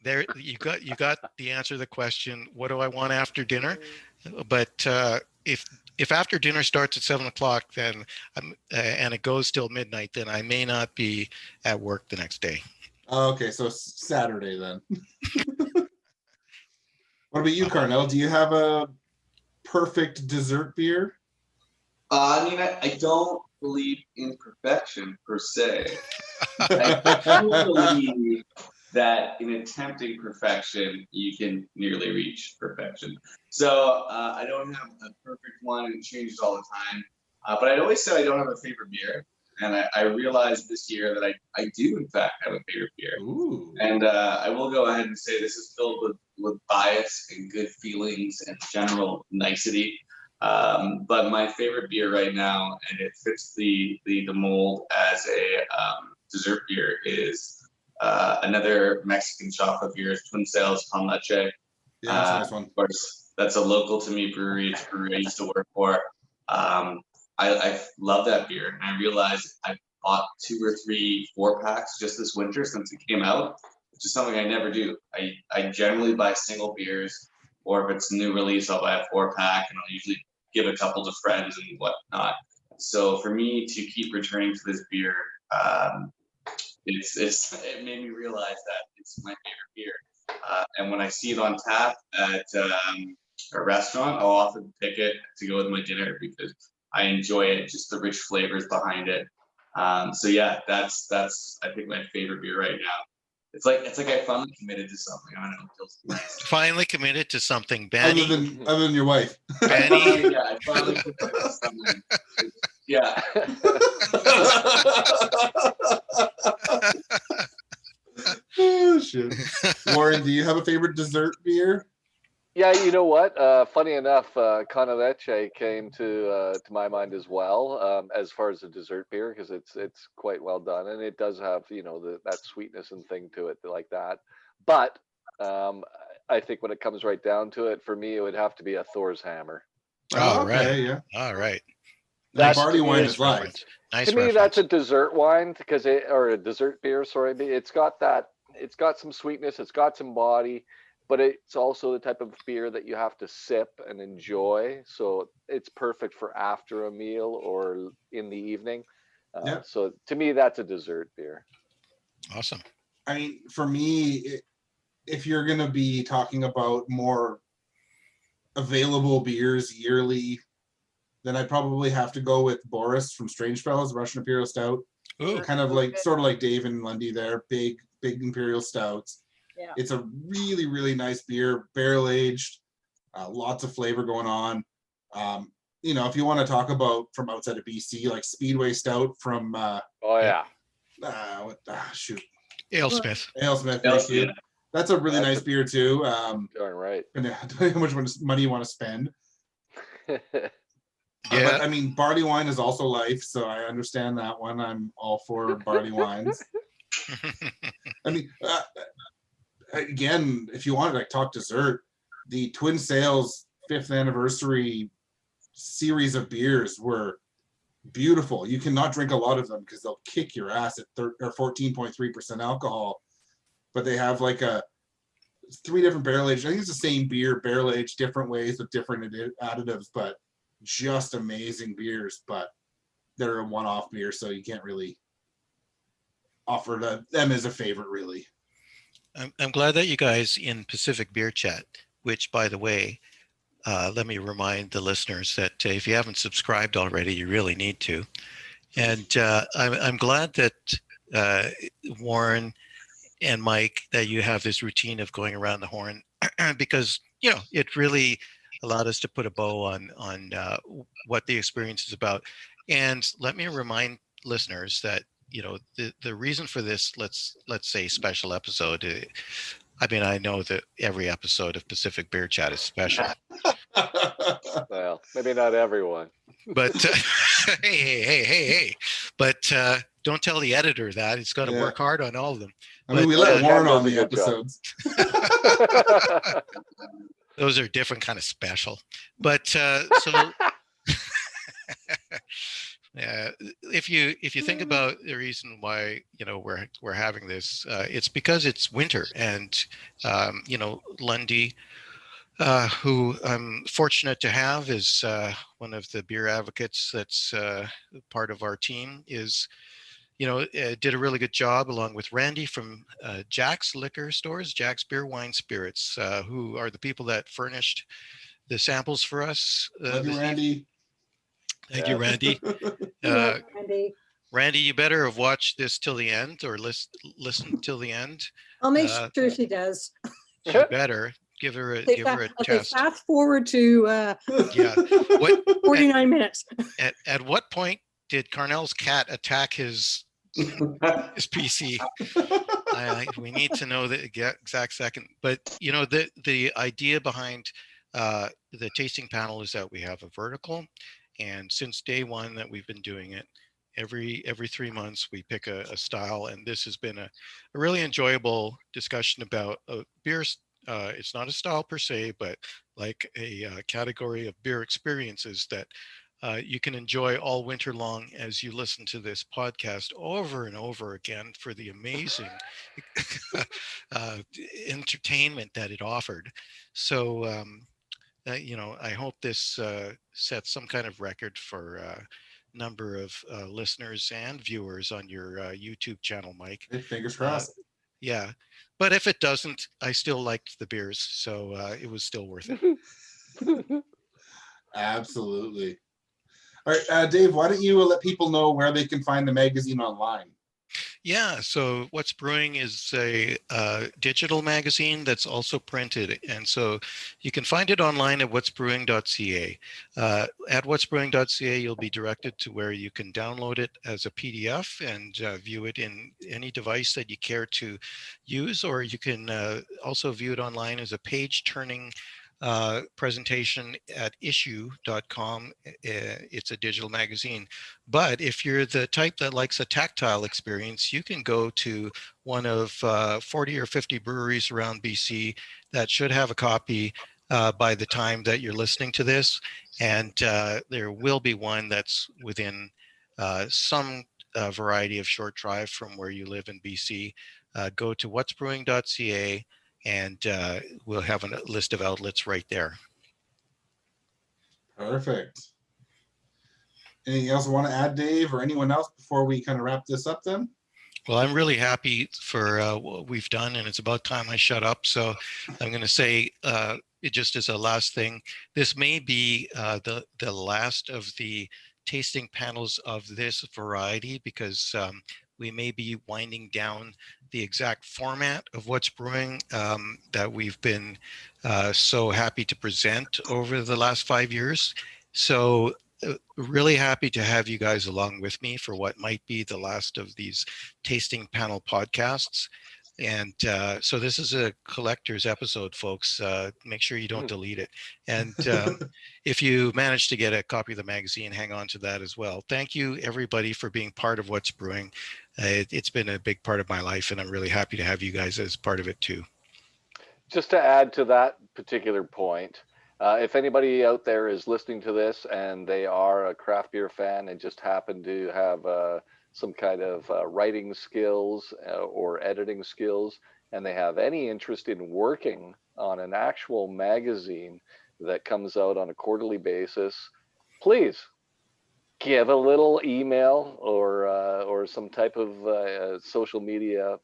there, you got the answer to the question. What do I want after dinner? But if after dinner starts at 7:00, then and it goes till midnight, then I may not be at work the next day. Okay, so Saturday then. What about you, Carnell? Do you have a perfect dessert beer? I mean, I don't believe in perfection per se. I do believe that in attempting perfection, you can nearly reach perfection. So I don't have a perfect one, and it changes all the time. But I'd always say I don't have a favorite beer. And I realized this year that I do, in fact, have a favorite beer. Ooh. And I will go ahead and say this is filled with bias and good feelings and general nicety. But my favorite beer right now, and it fits the mold as a dessert beer, is another Mexican chocolate beer, Twin Sales Con Leche. Yeah, that's a nice one. Of course, that's a local to me brewery. It's a brewery I used to work for. I love that beer, and I realized I bought 2 or 3 4-packs just this winter since it came out, which is something I never do. I generally buy single beers, or if it's a new release, I'll buy a 4-pack, and I'll usually give a couple to friends and whatnot. So for me to keep returning to this beer it made me realize that it's my favorite beer. And when I see it on tap at a restaurant, I'll often pick it to go with my dinner because I enjoy it, just the rich flavors behind it. So yeah, that's I think my favorite beer right now. It's like I finally committed to something. I don't know. It feels nice. Finally committed to something, Other Benny. than your wife. Benny. I finally committed to something. Yeah. Oh, shit. Warren, do you have a favorite dessert beer? Yeah, you know what? Funny enough, Carnell came to my mind as well, as far as a dessert beer, because it's quite well done, and it does have that sweetness and thing to it like that. But I think when it comes right down to it, for me, it would have to be a Thor's Hammer. All Okay, right. yeah. All right. That's Barley wine is is live. reference. Nice to me, reference. that's a dessert wine or a dessert beer. Sorry, it's got some sweetness, it's got some body, but it's also the type of beer that you have to sip and enjoy. So it's perfect for after a meal or in the evening. Yeah. So to me, that's a dessert beer. Awesome. I mean, for me, if you're going to be talking about more available beers yearly, then I'd probably have to go with Boris from Strange Fellows, Russian Imperial Stout. Ooh. Kind of like, sort of like Dave and Lundy there, big Imperial Stouts. Yeah. It's a really, really nice beer, barrel aged, lots of flavor going on. If you want to talk about from outside of BC, like Speedway Stout from, Oh yeah. shoot. Alesmith. Alesmith, thank you. That's a really nice beer too. Darn right. Depending on how much money you want to spend. Yeah. But I mean, barley wine is also life, so I understand that one. I'm all for barley wines. I mean, again, if you want to talk dessert, the Twin Sails 5th anniversary series of beers were beautiful. You cannot drink a lot of them because they'll kick your ass at 14.3% alcohol. But they have like 3 different barrel aged. I think it's the same beer, barrel aged different ways with different additives, but just amazing beers. But they're a one-off beer, so you can't really offer them as a favorite, really. I'm glad that you guys in Pacific Beer Chat, which, by the way, let me remind the listeners that if you haven't subscribed already, you really need to. And I'm glad that Warren and Mike, that you have this routine of going around the horn because, it really allowed us to put a bow on what the experience is about. And let me remind listeners that, the reason for this, let's say special episode, I mean, I know that every episode of Pacific Beer Chat is special. Well, maybe not everyone. But hey. But don't tell the editor that. He's got to work hard on all of them. I mean, we let Warren on the episodes. Those are different kind of special. But so if you think about the reason why we're having this, it's because it's winter, and Lundy, who I'm fortunate to have is one of the beer advocates that's part of our team, is did a really good job along with Randy from Jack's Liquor Stores, Jack's Beer Wine Spirits, who are the people that furnished the samples for us. Love you, Randy. Thank you, Randy. Randy. Randy, you better have watched this till the end, or listen till the end. I'll make sure she does. She better give her a test. Fast forward to 49 minutes. At what point did Carnell's cat attack his PC? We need to know the exact second. But the idea behind the tasting panel is that we have a vertical, and since day one that we've been doing it, every 3 months we pick a style, and this has been a really enjoyable discussion about beers. It's not a style per se, but like a category of beer experiences that you can enjoy all winter long as you listen to this podcast over and over again for the amazing entertainment that it offered. So, I hope this sets some kind of record for number of listeners and viewers on your YouTube channel, Mike. Hey, fingers crossed. Yeah, but if it doesn't, I still liked the beers, so it was still worth it. Absolutely. All right, Dave, why don't you let people know where they can find the magazine online? Yeah, so What's Brewing is a digital magazine that's also printed. And so you can find it online at whatsbrewing.ca. At whatsbrewing.ca, you'll be directed to where you can download it as a PDF and view it in any device that you care to use, or you can also view it online as a page-turning presentation at issue.com. It's a digital magazine. But if you're the type that likes a tactile experience, you can go to one of 40 or 50 breweries around BC that should have a copy by the time that you're listening to this. And there will be one that's within some variety of short drive from where you live in BC. Go to whatsbrewing.ca and we'll have a list of outlets right there. Perfect. Anything else you want to add, Dave, or anyone else before we kind of wrap this up then? Well, I'm really happy for what we've done, and it's about time I shut up. So I'm going to say, it just as a last thing, this may be the last of the tasting panels of this variety, because we may be winding down the exact format of What's Brewing that we've been so happy to present over the last 5 years. So really happy to have you guys along with me for what might be the last of these tasting panel podcasts. And so this is a collector's episode, folks. Make sure you don't delete it. And if you manage to get a copy of the magazine, hang on to that as well. Thank you, everybody, for being part of What's Brewing. It's been a big part of my life, and I'm really happy to have you guys as part of it too. Just to add to that particular point, if anybody out there is listening to this and they are a craft beer fan and just happen to have some kind of writing skills or editing skills, and they have any interest in working on an actual magazine that comes out on a quarterly basis, please give a little email or some type of social media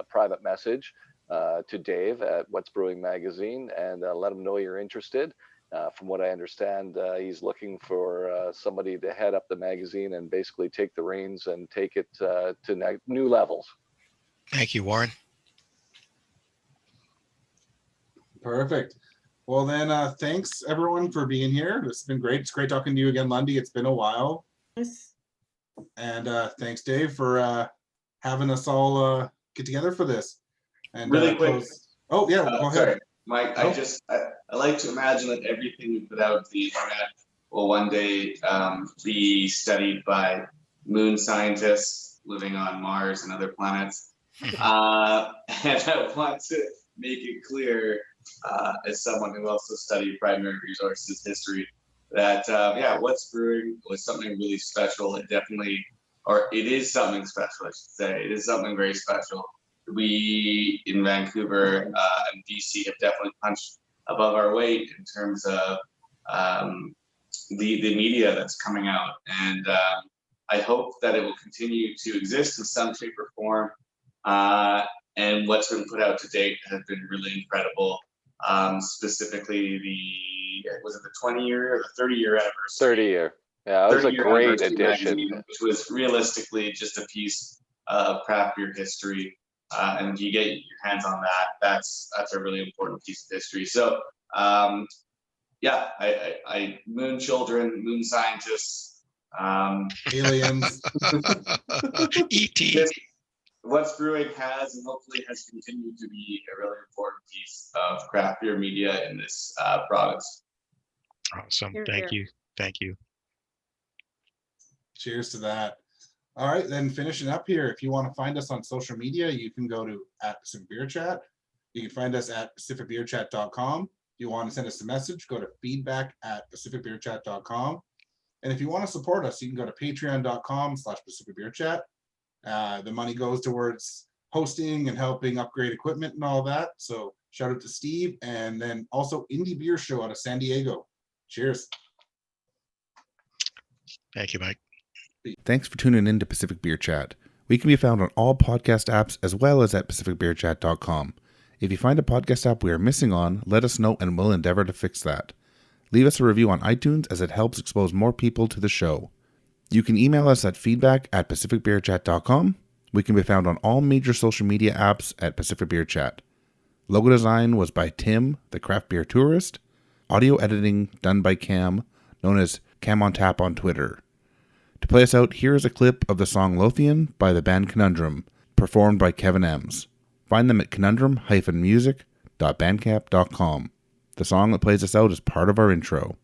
private message to Dave at What's Brewing Magazine and let him know you're interested. From what I understand, he's looking for somebody to head up the magazine and basically take the reins and take it to new levels. Thank you, Warren. Perfect. Well then, thanks everyone for being here. It's been great. It's great talking to you again, Lundy. It's been a while. Yes. And thanks, Dave, for having us all get together for this. And really quick. Oh yeah, go ahead. Sorry, Mike. Oh. I like to imagine that everything we put out to the internet will one day be studied by moon scientists living on Mars and other planets. And I want to make it clear, as someone who also studied primary resources history, that What's Brewing was something really special. It is something special, I should say. It is something very special. We in Vancouver and BC have definitely punched above our weight in terms of the media that's coming out, and I hope that it will continue to exist in some shape or form. And what's been put out to date has been really incredible. Specifically, was it the 20-year or the 30-year anniversary? 30-year. Yeah, it was a great addition. Which was realistically just a piece of craft beer history. And if you get your hands on that, that's a really important piece of history. So, I moon children, moon scientists, aliens, ET. What's Brewing has and hopefully has continued to be a really important piece of craft beer media in this province. Awesome. Here, Thank here. you. Thank you. Cheers to that. All right, then finishing up here, if you want to find us on social media, you can go to @Pacific Beer Chat. You can find us at pacificbeerchat.com. If you want to send us a message, go to feedback@pacificbeerchat.com. And if you want to support us, you can go to patreon.com/pacificbeerchat. The money goes towards hosting and helping upgrade equipment and all that. So shout out to Steve, and then also Indie Beer Show out of San Diego. Cheers. Thank you, Mike. Thanks for tuning in to Pacific Beer Chat. We can be found on all podcast apps as well as at pacificbeerchat.com. If you find a podcast app we are missing on, let us know and we'll endeavor to fix that. Leave us a review on iTunes as it helps expose more people to the show. You can email us at feedback@pacificbeerchat.com. We can be found on all major social media apps at Pacific Beer Chat. Logo design was by Tim, the craft beer tourist. Audio editing done by Cam, known as Cam on Tap on Twitter. To play us out, here is a clip of the song Lothian by the band Conundrum, performed by Kevin Ems. Find them at conundrum-music.bandcamp.com. The song that plays us out is part of our intro.